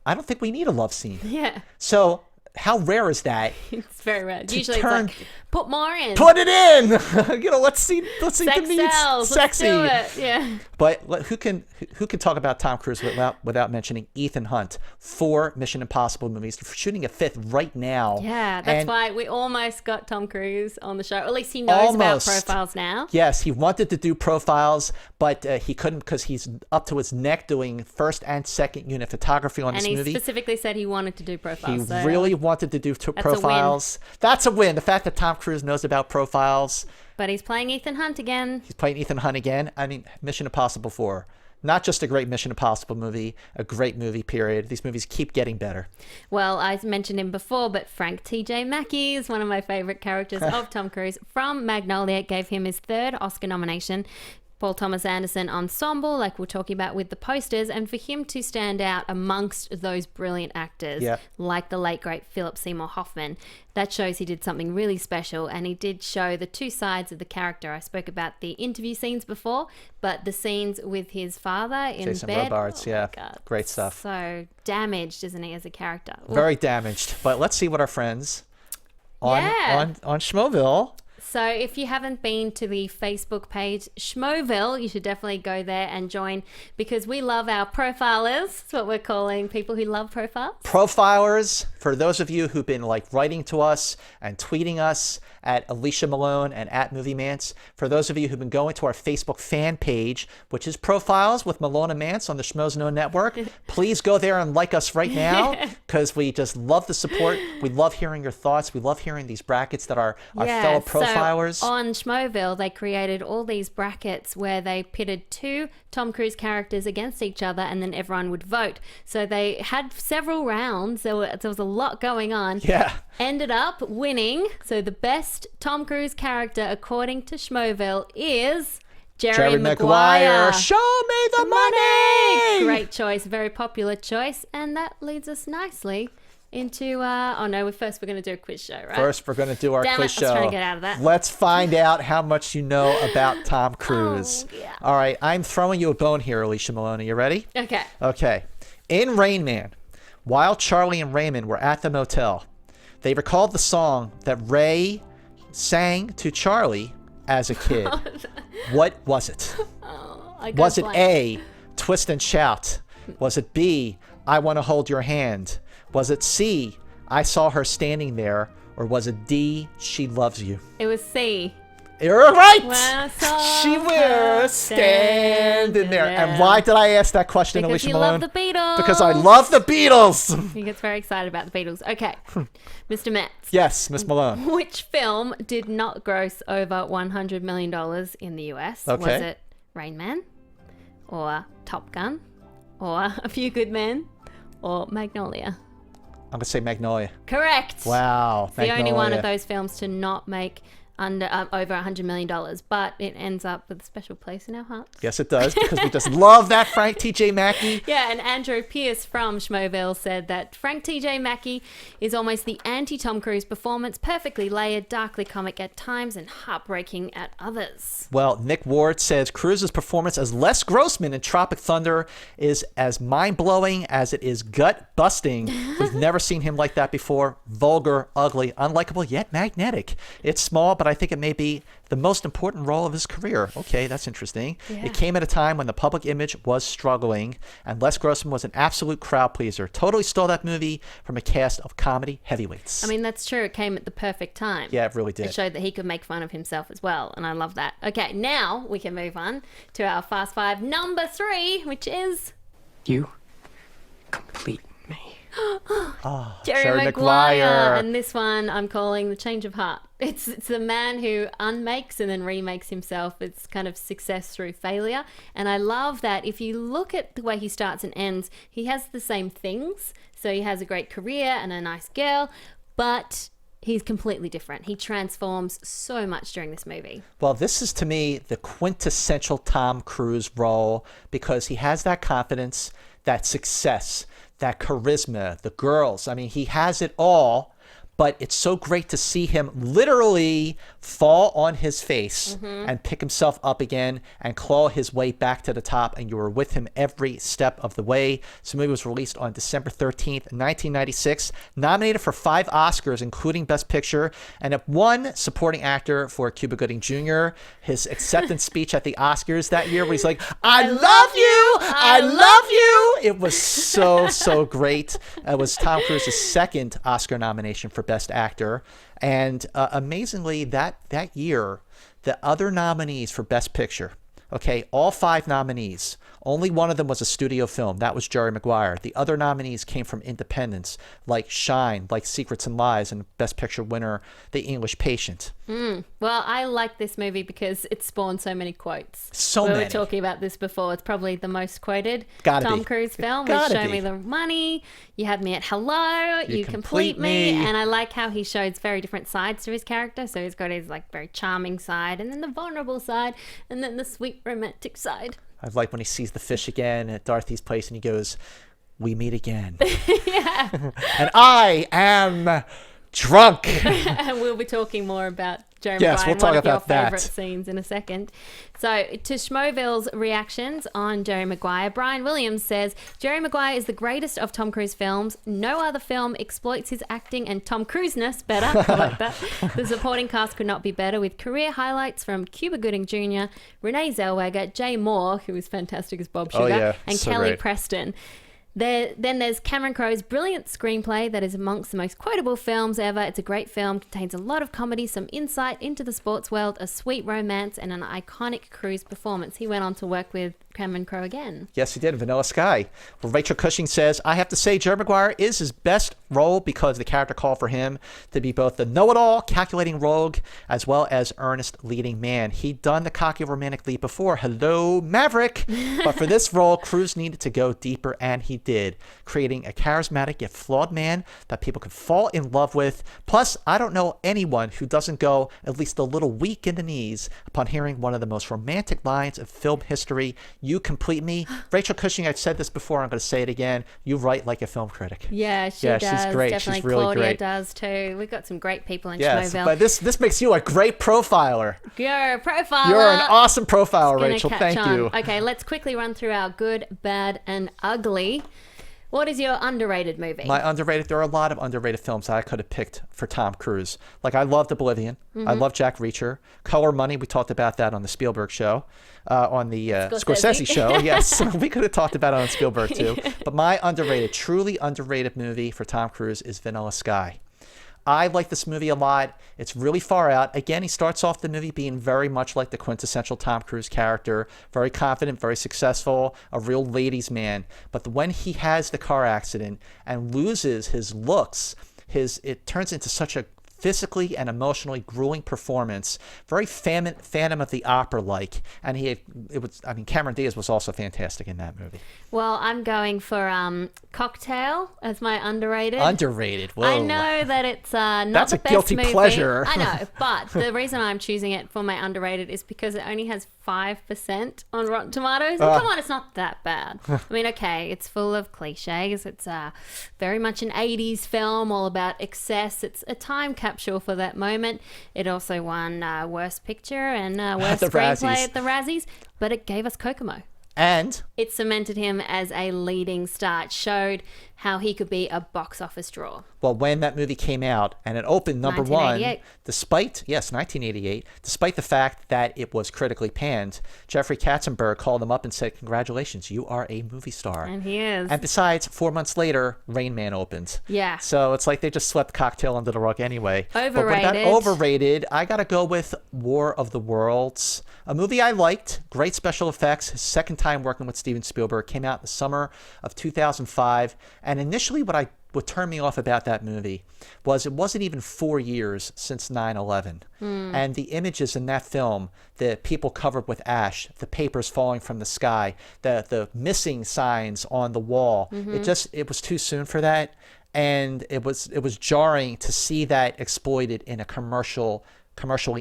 I don't think we need a love scene. Yeah. So how rare is that? It's very rare. Usually it's like, put more in. Put it in! You know, let's see Demi's sells. sexy. Let's do it. Yeah. But who can talk about Tom Cruise without mentioning Ethan Hunt? 4 Mission Impossible movies. They're shooting a 5th right now. Yeah, that's why we almost got Tom Cruise on the show. Or at least he knows about Profiles now. Yes, he wanted to do Profiles, but he couldn't because he's up to his neck doing first and second unit photography on this movie. And he specifically said he wanted to do Profiles. He really wanted to do Profiles. That's a win. The fact that Tom Cruise knows about Profiles. But he's playing Ethan Hunt again. I mean, Mission Impossible 4. Not just a great Mission Impossible movie, a great movie, period. These movies keep getting better. Well, I mentioned him before, but Frank T.J. Mackey is one of my favorite characters of Tom Cruise. From Magnolia, gave him his 3rd Oscar nomination. Paul Thomas Anderson ensemble, like we're talking about with the posters, and for him to stand out amongst those brilliant actors, like the late great Philip Seymour Hoffman, that shows he did something really special, and he did show the 2 sides of the character. I spoke about the interview scenes before, but the scenes with his father in Jason bed, Robards, great stuff. So damaged, isn't he, as a character? Very damaged. But let's see what our friends on Schmoville. So if you haven't been to the Facebook page Schmoville, you should definitely go there and join, because we love our profilers. That's what we're calling people who love profiles. Profilers, for those of you who've been writing to us and tweeting us at Alicia Malone and at Movie Mantz. For those of you who've been going to our Facebook fan page, which is Profiles with Malone and Mantz on the Schmoes Know Network, please go there and like us right now, because we just love the support. We love hearing your thoughts. We love hearing these brackets that our fellow profilers. So on Schmoville, they created all these brackets where they pitted 2 Tom Cruise characters against each other, and then everyone would vote. So they had several rounds. There was a lot going on. Yeah. Ended up winning. So the best Tom Cruise character, according to Schmoville, is Jerry Maguire. Show me the money! Great choice. Very popular choice. And that leads us nicely into first we're going to do a quiz show, right? First we're going to do our quiz show. I was trying to get out of that. Let's find out how much you know about Tom Cruise. Oh, yeah. All right, I'm throwing you a bone here, Alicia Malone. Are you ready? Okay. In Rain Man, while Charlie and Raymond were at the motel, they recalled the song that Ray sang to Charlie as a kid. What was it? Was it A, Twist and Shout? Was it B, I Want to Hold Your Hand? Was it C, I Saw Her Standing There? Or was it D, She Loves You? It was C. You're right! She was standing there. And why did I ask that question, because Alicia Malone? Because you love the Beatles. Because I love the Beatles! He gets very excited about the Beatles. Okay, Mr. Mantz. Yes, Miss Malone. Which film did not gross over $100 million in the US? Okay. Was it Rain Man? Or Top Gun? Or A Few Good Men? Or Magnolia? I'm going to say Magnolia. Correct. Wow. It's the only one of those films to not make under over $100 million, but it ends up with a special place in our hearts. Yes, it does, because we just love that Frank T.J. Mackey. Yeah, and Andrew Pierce from Schmoville said that Frank T.J. Mackey is almost the anti-Tom Cruise performance, perfectly layered, darkly comic at times, and heartbreaking at others. Well, Nick Ward says Cruise's performance as Les Grossman in Tropic Thunder is as mind-blowing as it is gut-busting. We've never seen him like that before. Vulgar, ugly, unlikable, yet magnetic. It's small, but but I think it may be the most important role of his career. Okay, that's interesting. Yeah. It came at a time when the public image was struggling, and Les Grossman was an absolute crowd pleaser. Totally stole that movie from a cast of comedy heavyweights. I mean, that's true. It came at the perfect time. Yeah, it really did. It showed that he could make fun of himself as well, and I love that. Okay, now we can move on to our Fast Five number 3, which is You complete me. Jerry Maguire. Maguire. And this one I'm calling The Change of Heart. It's the man who unmakes and then remakes himself. It's kind of success through failure. And I love that if you look at the way he starts and ends, he has the same things. So he has a great career and a nice girl, but he's completely different. He transforms so much during this movie. Well, this is to me the quintessential Tom Cruise role because he has that confidence, that success, that charisma, the girls. I mean, he has it all, but it's so great to see him literally fall on his face and pick himself up again and claw his way back to the top, and you were with him every step of the way. This movie was released on December 13th, 1996, nominated for 5 Oscars, including Best Picture, and it won Supporting Actor for Cuba Gooding Jr. His acceptance speech at the Oscars that year where he's like, I love you! I love you! It was so great. It was Tom Cruise's second Oscar nomination for Best Actor. And amazingly, that year, the other nominees for Best Picture, okay, all 5 nominees, only one of them was a studio film. That was Jerry Maguire. The other nominees came from independents, like Shine, like Secrets and Lies, and Best Picture winner, The English Patient. Well, I like this movie because it spawned so many quotes. So we many. were talking about this before. It's probably the most quoted Gotta Tom be. Cruise film. Gotta Show be. Me the Money, You Had Me at Hello, You Complete Complete Me. Me. And I like how he shows very different sides to his character. So he's got his like very charming side, and then the vulnerable side, and then the sweet romantic side. I like when he sees the fish again at Dorothy's place and he goes, we meet again. Yeah. And I am drunk. And we'll be talking more about Jerry Yes, Maguire we'll and talk one of your about that. favourite scenes in a second. So, to Schmoville's reactions on Jerry Maguire, Brian Williams says, Jerry Maguire is the greatest of Tom Cruise films. No other film exploits his acting and Tom Cruise-ness better. I like that. The supporting cast could not be better, with career highlights from Cuba Gooding Jr., Renee Zellweger, Jay Moore, who is fantastic as Bob Sugar, yeah, and so Kelly great. Preston. Then there's Cameron Crowe's brilliant screenplay that is amongst the most quotable films ever. It's a great film, contains a lot of comedy, some insight into the sports world, a sweet romance, and an iconic Cruise performance. He went on to work with Cameron Crowe again. Yes, he did. Vanilla Sky. Well, Rachel Cushing says, I have to say Jerry Maguire is his best role because the character called for him to be both the know-it-all, calculating rogue, as well as earnest leading man. He'd done the cocky romantic lead before. Hello, Maverick. But for this role, Cruise needed to go deeper, and he did, creating a charismatic yet flawed man that people could fall in love with. Plus, I don't know anyone who doesn't go at least a little weak in the knees upon hearing one of the most romantic lines of film history. You complete me. Rachel Cushing, I've said this before, I'm going to say it again. You write like a film critic. Yeah, she Yeah, does. she's great. Definitely. She's really Claudia great. does too. We've got some great people in Yes, Schmoville. but this makes you a great profiler. You're a profiler. You're an awesome profiler, Gonna Rachel. catch Thank on. you. Okay, let's quickly run through our good, bad, and ugly. What is your underrated movie? My underrated, there are a lot of underrated films that I could have picked for Tom Cruise. Like, I loved Oblivion. I love Jack Reacher. Color Money, we talked about that on the Spielberg show, on the Scorsese show. Yes, we could have talked about it on Spielberg too. But my underrated, truly underrated movie for Tom Cruise is Vanilla Sky. I like this movie a lot. It's really far out. Again, he starts off the movie being very much like the quintessential Tom Cruise character, very confident, very successful, a real ladies' man. But when he has the car accident and loses his looks, it turns into such a physically and emotionally grueling performance, very Phantom of the Opera like, and Cameron Diaz was also fantastic in that movie. Well, I'm going for Cocktail as my underrated. Underrated. Whoa. I know that it's not That's the a best guilty movie. pleasure. I know, but the reason I'm choosing it for my underrated is because it only has 5% on Rotten Tomatoes. And come on, it's not that bad. I mean, okay, it's full of cliches. It's very much an 80s film, all about excess. It's a time capsule for that moment. It also won Worst Picture and Worst The Screenplay Razzies. at the Razzies, but it gave us Kokomo. And It cemented him as a leading star. It showed how he could be a box office draw. Well, when that movie came out and it opened number one, 1988, despite the fact that it was critically panned, Jeffrey Katzenberg called him up and said, "Congratulations, you are a movie star." And he is. And besides, 4 months later, Rain Man opened. Yeah. So it's like they just swept Cocktail under the rug anyway. Overrated. But what about overrated? I got to go with War of the Worlds, a movie I liked. Great special effects. His second time working with Steven Spielberg. Came out in the summer of 2005. And initially what turned me off about that movie was it wasn't even 4 years since 9/11. And the images in that film, the people covered with ash, the papers falling from the sky, the missing signs on the wall, it was too soon for that. And it was jarring to see that exploited in a commercially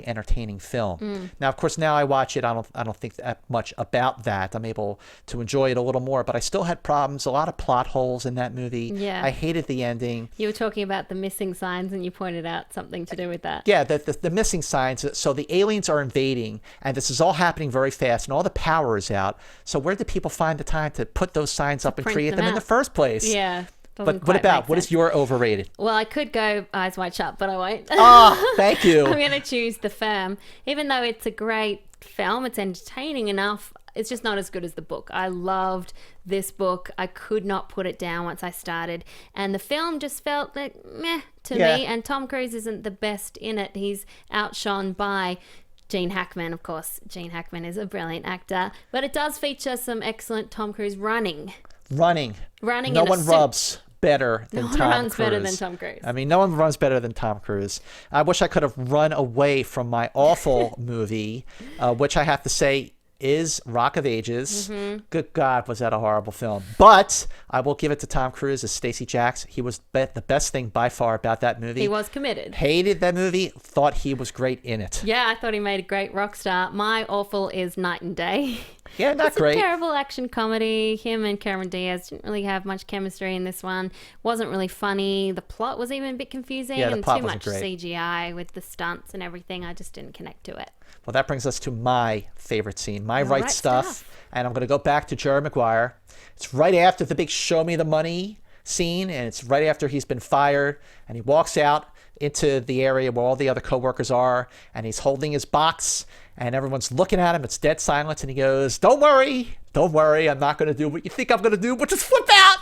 entertaining film. Now, of course, now I watch it, I don't think that much about that. I'm able to enjoy it a little more, but I still had problems, a lot of plot holes in that movie. Yeah. I hated the ending. You were talking about the missing signs, and you pointed out something to do with that. Yeah, the missing signs. So the aliens are invading, and this is all happening very fast, and all the power is out. So where did people find the time to put those signs up and print create them them in the out. first place? Yeah. But what about, what is your overrated? Well, I could go Eyes Wide Shut, but I won't. Oh, thank you. I'm going to choose The Firm. Even though it's a great film, it's entertaining enough, it's just not as good as the book. I loved this book. I could not put it down once I started. And the film just felt like meh to me. And Tom Cruise isn't the best in it. He's outshone by Gene Hackman, of course. Gene Hackman is a brilliant actor. But it does feature some excellent Tom Cruise running. Running. Running No in a one suit. rubs better than No one Tom runs Cruise. better than Tom Cruise. I mean, no one runs better than Tom Cruise. I wish I could have run away from my awful movie, which I have to say is Rock of Ages. Good God, was that a horrible film. But I will give it to Tom Cruise as Stacey Jacks. He was the best thing by far about that movie. He was committed. Hated that movie, thought he was great in it. Yeah, I thought he made a great rock star. My awful is Night and Day. Yeah, not It's great. a terrible action comedy. Him and Cameron Diaz didn't really have much chemistry in this one. Wasn't really funny. The plot was even a bit confusing, Yeah, the and plot too wasn't much great. CGI with the stunts and everything. I just didn't connect to it. Well, that brings us to my favorite scene, My Your Right Right Stuff. Stuff. And I'm going to go back to Jerry Maguire. It's right after the big show me the money scene, and it's right after he's been fired, and he walks out into the area where all the other coworkers are, and he's holding his box, and everyone's looking at him. It's dead silence, and he goes, don't worry, I'm not going to do what you think I'm going to do, but just flip out.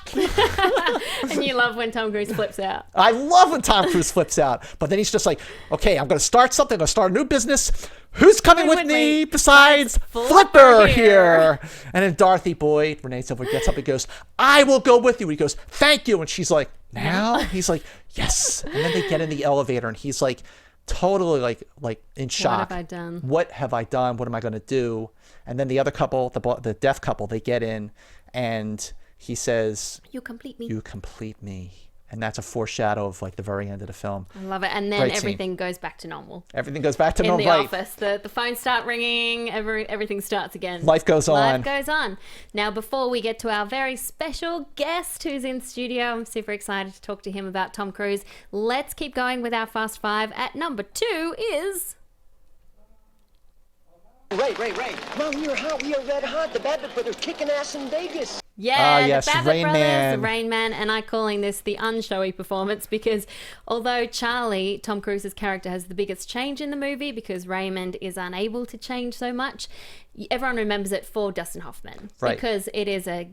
And you love when Tom Cruise flips out. I love when Tom Cruise flips out, but then he's just like, okay, I'm going to start something. I'm going to start a new business. Who's coming with me besides Flipper here? And then Dorothy Boyd, Renee Zellweger, gets up and goes, I will go with you. He goes, thank you. And she's like, now? He's like, yes. And then they get in the elevator, and he's like, totally like in shock. What have I done? What have I done? What am I going to do? And then the other couple, the deaf couple, they get in, and he says, You complete me. you complete me. And that's a foreshadow of like the very end of the film. I love it. And then Great scene. everything goes back to normal. Everything goes back to In normal. the Right. office, the phones start ringing, everything starts again. Life goes on. Life goes on. Now, before we get to our very special guest who's in studio, I'm super excited to talk to him about Tom Cruise. Let's keep going with our Fast Five. At number 2 is... Ray. Well, we are hot. We are red hot. The Babbitt brothers kicking ass in Vegas. Yeah, yes, the Babbitt Rain Brothers, Man. the Rain Man, and I'm calling this the unshowy performance because although Charlie, Tom Cruise's character, has the biggest change in the movie because Raymond is unable to change so much, everyone remembers it for Dustin Hoffman Right. because it is a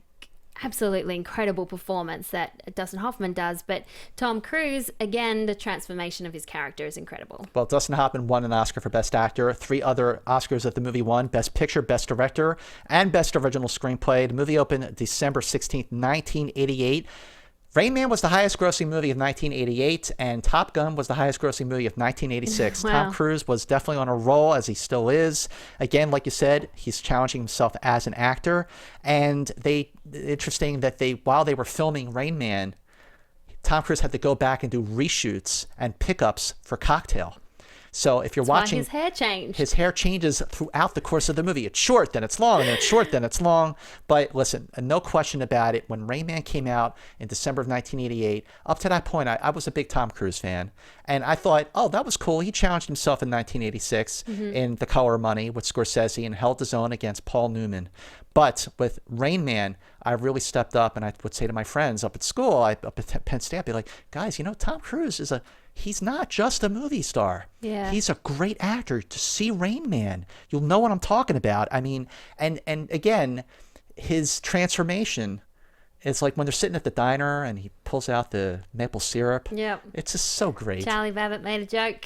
absolutely incredible performance that Dustin Hoffman does. But Tom Cruise, again, the transformation of his character is incredible. Well, Dustin Hoffman won an Oscar for Best Actor. 3 other Oscars that the movie won: Best Picture, Best Director, and Best Original Screenplay. The movie opened December 16th, 1988. Rain Man was the highest grossing movie of 1988, and Top Gun was the highest grossing movie of 1986. Wow. Tom Cruise was definitely on a roll, as he still is. Again, like you said, he's challenging himself as an actor. And interesting that while they were filming Rain Man, Tom Cruise had to go back and do reshoots and pickups for Cocktail. So if you're That's why watching, his hair changed. his hair changes throughout the course of the movie. It's short, then it's long, and then it's short, then it's long. But listen, no question about it, when Rain Man came out in December of 1988, up to that point, I was a big Tom Cruise fan. And I thought, oh, that was cool. He challenged himself in 1986 in The Color of Money with Scorsese and held his own against Paul Newman. But with Rain Man, I really stepped up, and I would say to my friends up at school, up at Penn State, I'd be like, guys, Tom Cruise he's not just a movie star. Yeah. He's a great actor. To see Rain Man, you'll know what I'm talking about. I mean, and again, his transformation, it's like when they're sitting at the diner and he pulls out the maple syrup. Yep. It's just so great. Charlie Babbitt made a joke.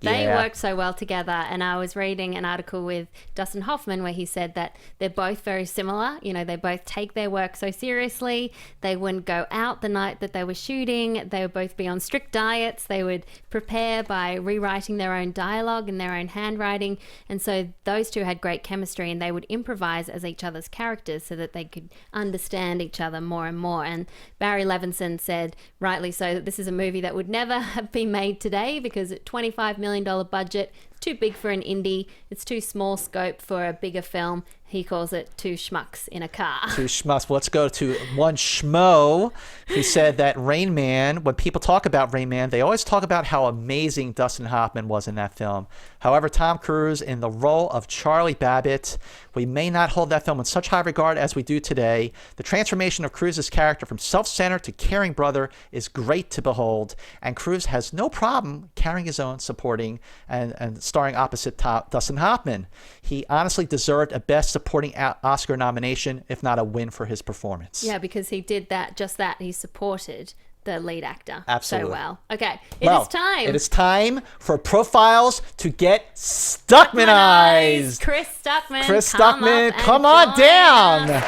They worked so well together, and I was reading an article with Dustin Hoffman where he said that they're both very similar. They both take their work so seriously. They wouldn't go out the night that they were shooting. They would both be on strict diets. They would prepare by rewriting their own dialogue and their own handwriting, and so those two had great chemistry, and they would improvise as each other's characters so that they could understand each other more and more. And Barry Levinson said, rightly so, that this is a movie that would never have been made today because $25 million budget, too big for an indie, it's too small scope for a bigger film. He calls it two schmucks in a car. Two schmucks. Well, let's go to one schmo who said that Rain Man, when people talk about Rain Man, they always talk about how amazing Dustin Hoffman was in that film. However, Tom Cruise in the role of Charlie Babbitt, we may not hold that film in such high regard as we do today. The transformation of Cruise's character from self-centered to caring brother is great to behold, and Cruise has no problem carrying his own, supporting and starring opposite Dustin Hoffman. He honestly deserved a Best Supporting Oscar nomination, if not a win for his performance. Yeah, because he did just that. He supported the lead actor absolutely so well. Okay, It is time for profiles to get Stuckmanized. Chris Stuckmann. Chris Stuckmann, come on down. Of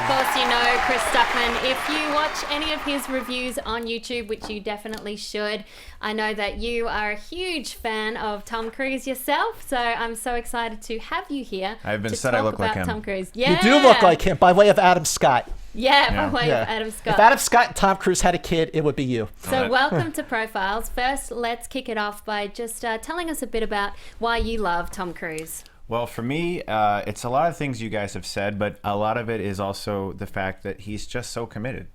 course, Chris Stuckmann. If you watch any of his reviews on YouTube, which you definitely should, I know that you are a huge fan of Tom Cruise yourself, so I'm so excited to have you here. I've been to said I talk look like about him. Tom Cruise. Yeah. You do look like him by way of Adam Scott. By way of Adam Scott. If Adam Scott and Tom Cruise had a kid, it would be you. So welcome to Profiles. First, let's kick it off by just telling us a bit about why you love Tom Cruise. Well, for me, it's a lot of things you guys have said, but a lot of it is also the fact that he's just so committed.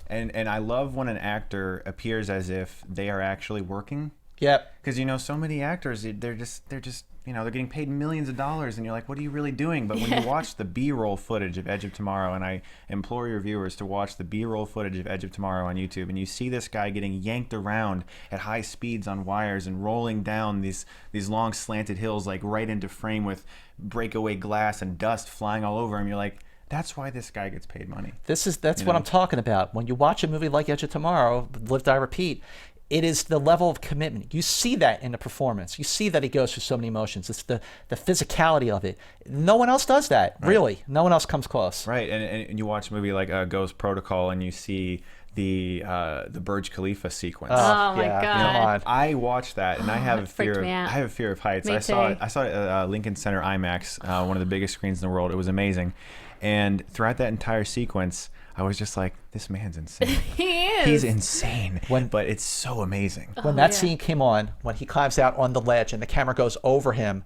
And I love when an actor appears as if they are actually working. Yep. Because, so many actors, they're just they're getting paid millions of dollars, and you're like, what are you really doing? But when you watch the B-roll footage of Edge of Tomorrow, and I implore your viewers to watch the B-roll footage of Edge of Tomorrow on YouTube, and you see this guy getting yanked around at high speeds on wires and rolling down these long slanted hills, like right into frame with breakaway glass and dust flying all over him, you're like, that's why this guy gets paid money. That's what I'm talking about. When you watch a movie like Edge of Tomorrow, Live, Die, Repeat, it is the level of commitment. You see that in the performance. You see that he goes through so many emotions. It's the physicality of it. No one else does that, really. No one else comes close. Right, and you watch a movie like Ghost Protocol, and you see the Burj Khalifa sequence. Oh my God! I watched that, and I have a fear. I have a fear of heights. Me I saw it. too. I saw it at Lincoln Center IMAX, one of the biggest screens in the world. It was amazing, and throughout that entire sequence, I was just like, this man's insane. He is. He's insane. But it's so amazing. When that scene came on, when he climbs out on the ledge and the camera goes over him,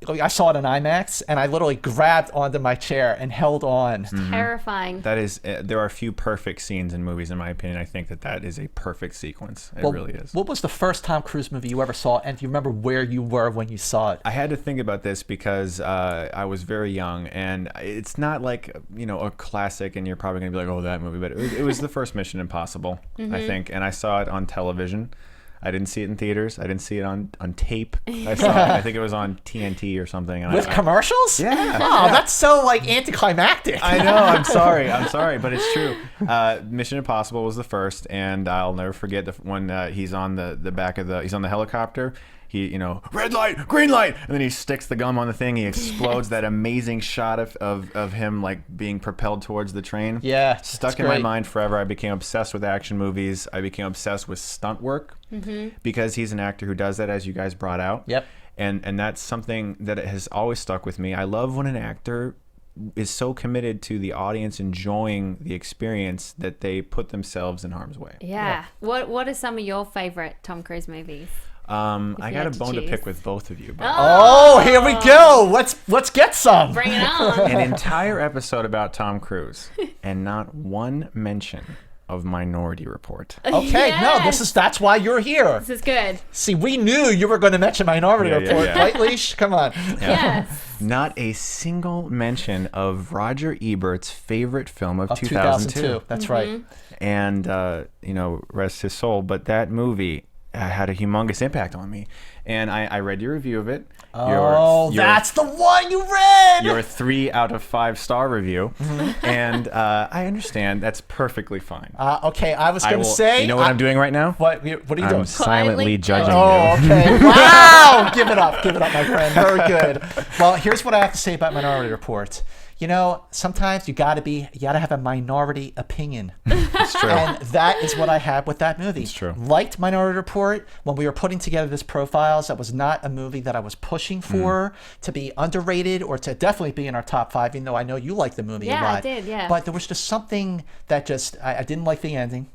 I saw it in IMAX, and I literally grabbed onto my chair and held on. Terrifying. That is, there are a few perfect scenes in movies, in my opinion. I think that is a perfect sequence. It really is. What was the first Tom Cruise movie you ever saw, and do you remember where you were when you saw it? I had to think about this because I was very young, and it's not like, a classic, and you're probably going to be like, oh, that movie, but it was the first Mission Impossible, I think, and I saw it on television. I didn't see it in theaters. I didn't see it on tape. I saw it. I think it was on TNT or something. And With commercials? Yeah. Oh, that's so anticlimactic. I know. I'm sorry, but it's true. Mission Impossible was the first, and I'll never forget when he's on the back of he's on the helicopter. He, red light, green light, and then he sticks the gum on the thing. He explodes. That amazing shot of him like being propelled towards the train. Yeah, stuck in my mind forever. I became obsessed with action movies. I became obsessed with stunt work because he's an actor who does that, as you guys brought out. Yep. And that's something that has always stuck with me. I love when an actor is so committed to the audience enjoying the experience that they put themselves in harm's way. Yeah. What are some of your favorite Tom Cruise movies? I got a bone to pick with both of you. Oh, here we go. Let's get some. Bring it on. An entire episode about Tom Cruise and not one mention of Minority Report. Okay, no, that's why you're here. This is good. See, we knew you were going to mention Minority Report, right, Leash? Come on. Yes. Not a single mention of Roger Ebert's favorite film of 2002. That's right. And, rest his soul. But that movie had a humongous impact on me. And I read your review of it. That's the one you read! Your 3 out of 5 star review. And I understand. That's perfectly fine. Okay, I was going to say... You know what I'm doing right now? What are you doing? I'm silently judging you. Okay. Wow! Give it up, my friend. Very good. Well, here's what I have to say about Minority Report. Sometimes you gotta have a minority opinion. It's true. And that is what I had with that movie. It's true. Liked Minority Report. When we were putting together this profiles, that was not a movie that I was pushing for to be underrated or to definitely be in our top 5, even though I know you like the movie a lot. Yeah, I did, yeah. But there was just something that I didn't like the ending.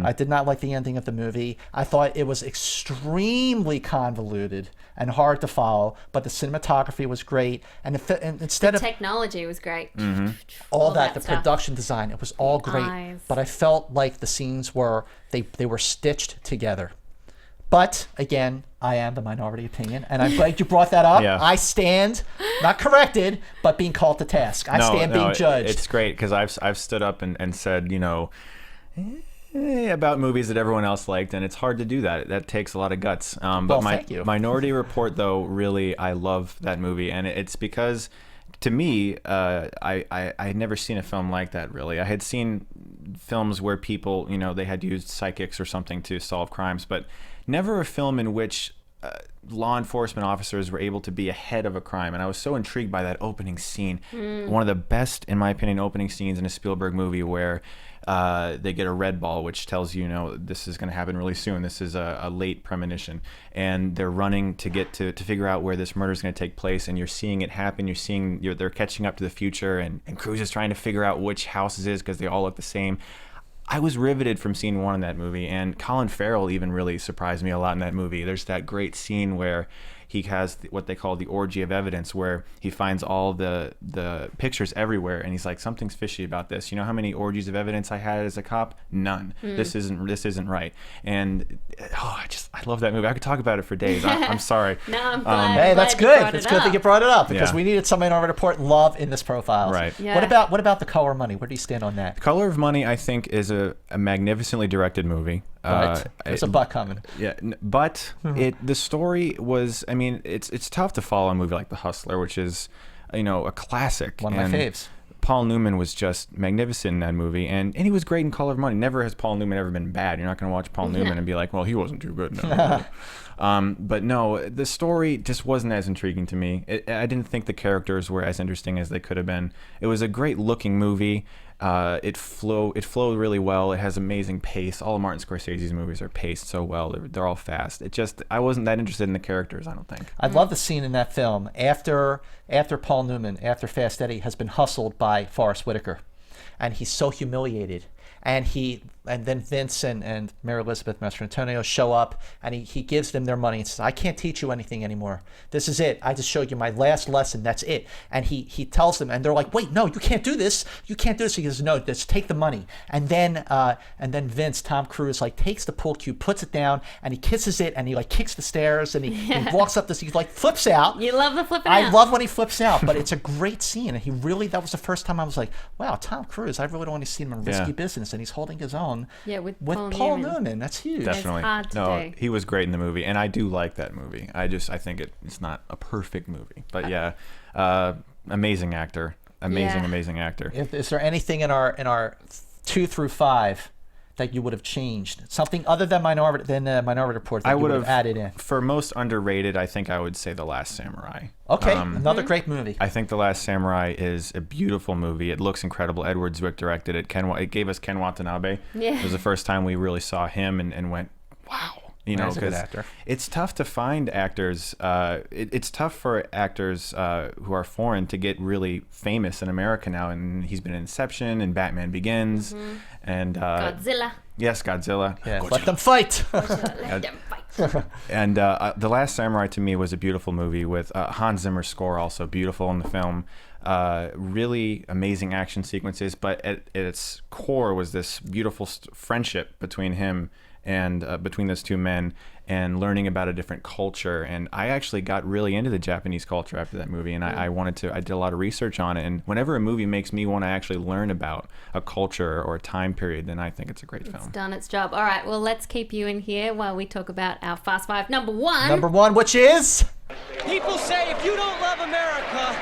I did not like the ending of the movie. I thought it was extremely convoluted and hard to follow, but the cinematography was great. And instead of technology was great. All that, the production design, it was all great. Eyes. But I felt like the scenes were they were stitched together. But again, I am the minority opinion, and I'm glad you brought that up. Yeah. I stand, not corrected, but being called to task. I stand being judged. It's great because I've stood up and said, about movies that everyone else liked, and it's hard to do that. That takes a lot of guts. But thank you. Minority Report, though, really, I love that movie, and it's because, to me, I had never seen a film like that. Really, I had seen films where people, they had used psychics or something to solve crimes, but never a film in which law enforcement officers were able to be ahead of a crime. And I was so intrigued by that opening scene. One of the best, in my opinion, opening scenes in a Spielberg movie where they get a red ball, which tells you, this is going to happen really soon. This is a late premonition. And they're running to get to figure out where this murder is going to take place. And you're seeing it happen. They're catching up to the future. And Cruise is trying to figure out which house it is because they all look the same. I was riveted from scene 1 in that movie, and Colin Farrell even really surprised me a lot in that movie. There's that great scene where he has what they call the orgy of evidence, where he finds all the pictures everywhere, and he's like, something's fishy about this. You know how many orgies of evidence I had as a cop? None. This isn't right. And I love that movie. I could talk about it for days. I'm sorry. No, I'm glad. Hey, that's good. It's good that you brought it up because Yeah. we needed somebody to report love in this profile. Right. Yeah. What about The Color of Money? Where do you stand on that? Color of Money, I think, is a magnificently directed movie. Right. There's a butt coming. Yeah, but the story was, it's tough to follow a movie like The Hustler, which is, a classic. One of my faves. Paul Newman was just magnificent in that movie, and he was great in Color of Money. Never has Paul Newman ever been bad. You're not going to watch Paul Newman and be like, well, he wasn't too good. No. But no, the story just wasn't as intriguing to me. I didn't think the characters were as interesting as they could have been. It was a great looking movie. It flowed really well. It has amazing pace. All of Martin Scorsese's movies are paced so well. They're all fast. I wasn't that interested in the characters, I don't think. I love the scene in that film after Paul Newman, after Fast Eddie, has been hustled by Forrest Whitaker, and he's so humiliated. And then Vince and Mary Elizabeth Mastrantonio show up, and he gives them their money and says, I can't teach you anything anymore. This is it. I just showed you my last lesson. That's it. And he tells them, and they're like, wait, no, you can't do this. You can't do this. He goes, no, just take the money. And then Vince, Tom Cruise, takes the pool cue, puts it down, and he kisses it, and he kicks the stairs, and he walks up this, he flips out. You love the flipping I out. love when he flips out, but it's a great scene. And that was the first time I was like, wow, Tom Cruise, I really don't want to see him in risky business, and he's holding his own. Yeah, with Paul Newman. That's huge. Definitely. It's hard to do. He was great in the movie, and I do like that movie. I think it's not a perfect movie, but amazing actor, amazing actor. Is there anything in our 2 through 5 that you would have changed? Something other than Minority Report that you would have added in? For most underrated, I think I would say The Last Samurai. Okay, another great movie. I think The Last Samurai is a beautiful movie. It looks incredible. Edward Zwick directed it. It gave us Ken Watanabe. Yeah. It was the first time we really saw him and went, wow. He's a good actor. It's tough to find actors. It's tough for actors who are foreign to get really famous in America now. And he's been in Inception and Batman Begins and Godzilla. Yes, Godzilla. Yeah, let them fight. Let them fight. And The Last Samurai to me was a beautiful movie with Hans Zimmer's score also beautiful in the film. Really amazing action sequences, but at its core was this beautiful friendship between him and between those two men, and learning about a different culture. And I actually got really into the Japanese culture after that movie, and I did a lot of research on it. And whenever a movie makes me want to actually learn about a culture or a time period, then I think it's a great film. It's done its job. All right, well, let's keep you in here while we talk about our Fast Five. Number one, which is? People say if you don't love America,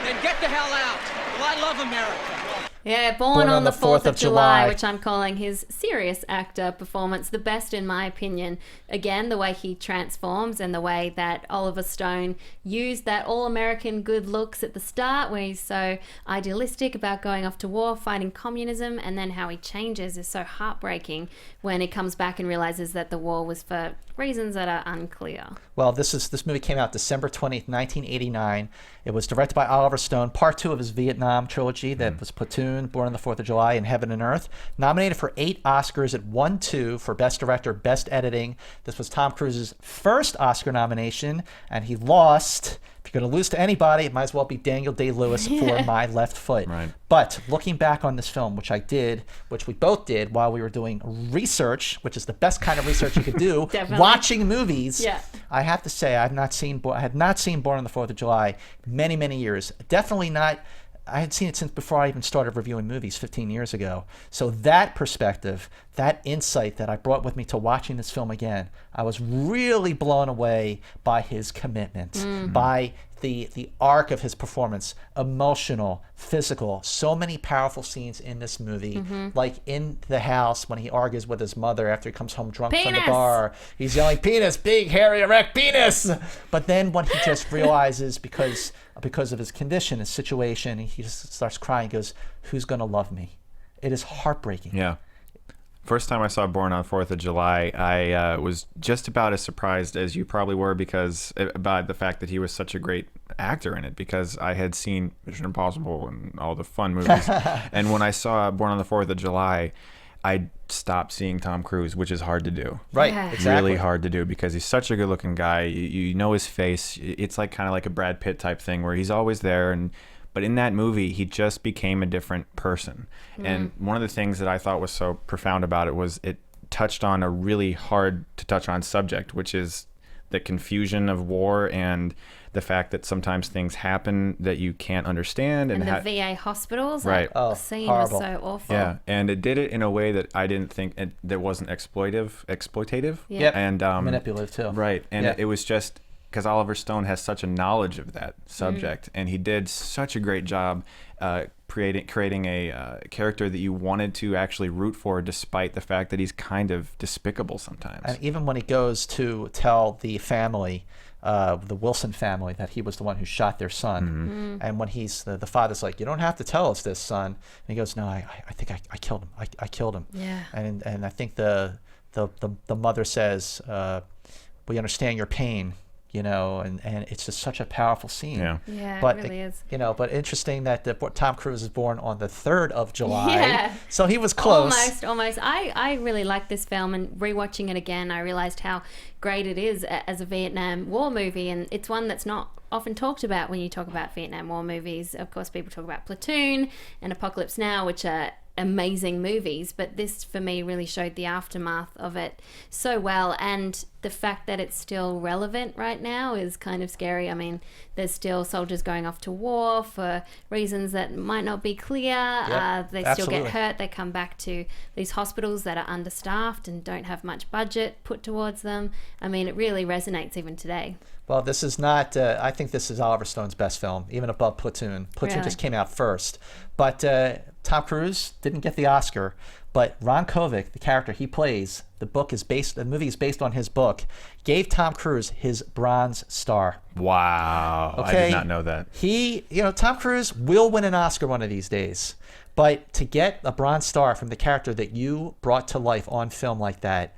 then get the hell out. Well, I love America. Yeah, Born on the 4th of July, which I'm calling his serious actor performance the best in my opinion. Again, the way he transforms and the way that Oliver Stone used that all-American good looks at the start, where he's so idealistic about going off to war, fighting communism, and then how he changes is so heartbreaking when he comes back and realizes that the war was for reasons that are unclear. Well, this movie came out December 20th, 1989. It was directed by Oliver Stone, part 2 of his Vietnam trilogy that was Platoon, Born on the 4th of July, and Heaven and Earth. Nominated for 8 Oscars. It won 2 for Best Director, Best Editing. This was Tom Cruise's first Oscar nomination, and he lost. If you're going to lose to anybody, it might as well be Daniel Day-Lewis for My Left Foot. Right. But looking back on this film, which we both did while we were doing research, which is the best kind of research you could do, watching movies, I have to say I had not seen Born on the 4th of July many, many years. Definitely not. I had seen it since before I even started reviewing movies 15 years ago. So that perspective, that insight that I brought with me to watching this film again, I was really blown away by his commitment, by the arc of his performance, emotional, physical, so many powerful scenes in this movie, like in the house when he argues with his mother after he comes home drunk from the bar. He's yelling, "Penis, big, hairy, erect penis!" But then when he just realizes because of his condition, his situation, he just starts crying, he goes, "Who's going to love me?" It is heartbreaking. Yeah. First time I saw Born on 4th of July, I was just about as surprised as you probably were about the fact that he was such a great actor in it, because I had seen Mission Impossible and all the fun movies. And when I saw Born on the 4th of July, I stopped seeing Tom Cruise, which is hard to do. Right, exactly. Really hard to do, because he's such a good-looking guy. You know his face. It's like kind of like a Brad Pitt type thing where he's always there, but in that movie, he just became a different person. And one of the things that I thought was so profound about it was it touched on a really hard to touch on subject, which is the confusion of war and the fact that sometimes things happen that you can't understand. And the VA hospitals, right? The scene was so awful. Yeah, and it did it in a way that I didn't think that wasn't exploitative. Yeah. And manipulative too. Right, and it was just because Oliver Stone has such a knowledge of that subject, and he did such a great job creating a character that you wanted to actually root for, despite the fact that he's kind of despicable sometimes. And even when he goes to tell the family, the Wilson family, that he was the one who shot their son, and when he's the father's like, "You don't have to tell us this, son," and he goes, "No, I think I killed him. I killed him." Yeah. And I think the mother says, "We understand your pain." And it's just such a powerful scene. Yeah, but it really is. But interesting that Tom Cruise is born on the 3rd of July. Yeah. So he was close. Almost. I really like this film, and rewatching it again, I realized how great it is as a Vietnam War movie, and it's one that's not often talked about when you talk about Vietnam War movies. Of course, people talk about Platoon and Apocalypse Now, which are amazing movies, but this for me really showed the aftermath of it so well, and the fact that it's still relevant right now is kind of scary. I mean, there's still soldiers going off to war for reasons that might not be clear. They still get hurt. They come back to these hospitals that are understaffed and don't have much budget put towards them. I mean, it really resonates even today. Well, this is not, I think this is Oliver Stone's best film, even above Platoon. Platoon just came out first. But Tom Cruise didn't get the Oscar, but Ron Kovic, the character he plays, the movie is based on his book, gave Tom Cruise his Bronze Star. Wow. Okay? I did not know that. Tom Cruise will win an Oscar one of these days, but to get a Bronze Star from the character that you brought to life on film like that,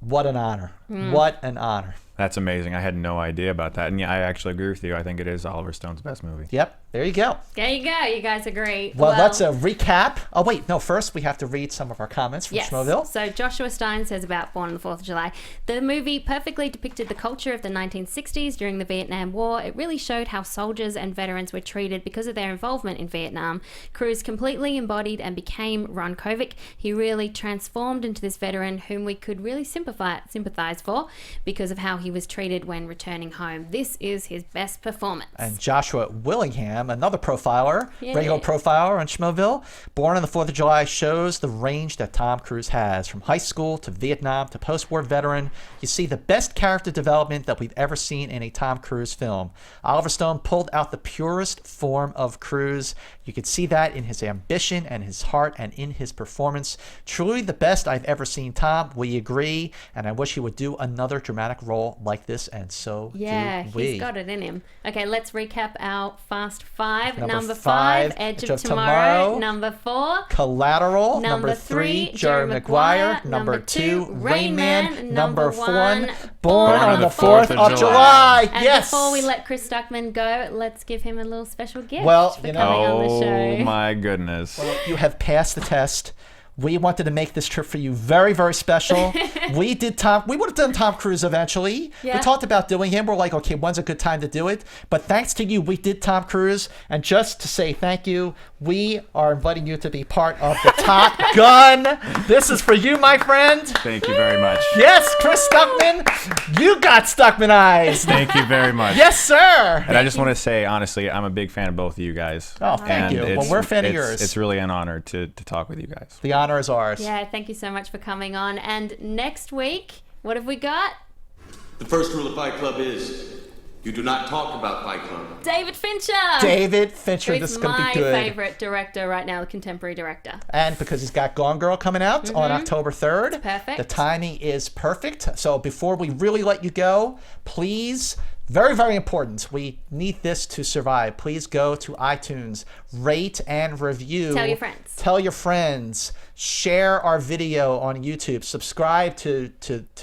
what an honor. What an honor. That's amazing. I had no idea about that. And yeah, I actually agree with you. I think it is Oliver Stone's best movie. Yep, there you go. There you go. You guys agree. Well, let's recap. Oh, wait, no, first we have to read some of our comments from Schmoville. So Joshua Stein says about Born on the 4th of July, the movie perfectly depicted the culture of the 1960s during the Vietnam War. It really showed how soldiers and veterans were treated because of their involvement in Vietnam. Cruise completely embodied and became Ron Kovic. He really transformed into this veteran whom we could really sympathize for because of how he was treated when returning home. This is his best performance. And Joshua Willingham, another profiler, Yeah. regular profiler on Schmoville, Born on the 4th of July shows the range that Tom Cruise has. From high school to Vietnam to post-war veteran, you see the best character development that we've ever seen in a Tom Cruise film. Oliver Stone pulled out the purest form of Cruise. You could see that in his ambition and his heart and in his performance. Truly the best I've ever seen Tom. We agree, and I wish he would do another dramatic role like this, and so do we. He's got it in him. Okay, let's recap our Fast Five. Number 5, five, Edge of Tomorrow. Number 4, Collateral. Number 3,3, Jerry Jerry Maguire. Maguire. Number 2, Rain Rain Man. Man. Number 1, Born on the 4th of July. And Yes. before we let Chris Stuckman go, let's give him a little special gift Well, for you know- coming on the Oh show. my goodness. You have passed the test. We wanted to make this trip for you very, very special. We would have done Tom Cruise eventually. Yeah. We talked about doing him. We're like, okay, when's a good time to do it? But thanks to you, we did Tom Cruise. And just to say thank you, we are inviting you to be part of the Top Gun. This is for you, my friend. Thank you very much. Yes, Chris Stuckman, you got Stuckmanized. Thank you very much. Yes, sir. And I just want to say, honestly, I'm a big fan of both of you guys. Oh, thank And you. Well, it's- we're a fan of it's- yours. It's really an honor to talk with you guys. The honor is ours. Yeah, thank you so much for coming on. And next week, what have we got? The first rule of Fight Club is you do not talk about Fight Club. David Fincher. David Fincher, Who's this is going to be my good. favorite director right now, the contemporary director. And because he's got Gone Girl coming out on October 3rd. It's perfect. The timing is perfect. So before we really let you go, please, very, very important, we need this to survive. Please go to iTunes, rate and review. Tell your friends. Tell your friends. Share our video on YouTube. Subscribe to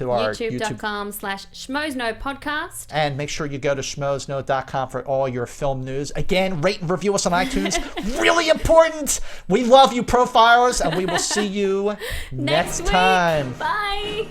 our YouTube. YouTube.com/schmoesknowpodcast. And make sure you go to schmoesknow.com for all your film news. Again, rate and review us on iTunes. Really important. We love you, profilers, and we will see you next week. time. Bye.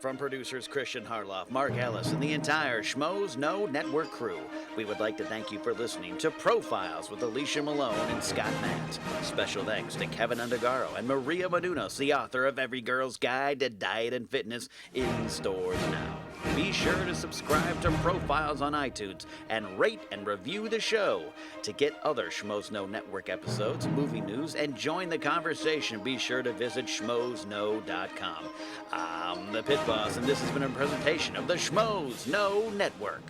From producers Christian Harloff, Mark Ellis, and the entire Schmoes Know Network crew, we would like to thank you for listening to Profiles with Alicia Malone and Scott Mantz. Special thanks to Kevin Undergaro and Maria Madunos, the author of Every Girl's Guide to Diet and Fitness, in stores now. Be sure to subscribe to Profiles on iTunes and rate and review the show. To get other Schmoes Know Network episodes, movie news, and join the conversation, be sure to visit schmoesknow.com. I'm the Pit Boss, and this has been a presentation of the Schmoes Know Network.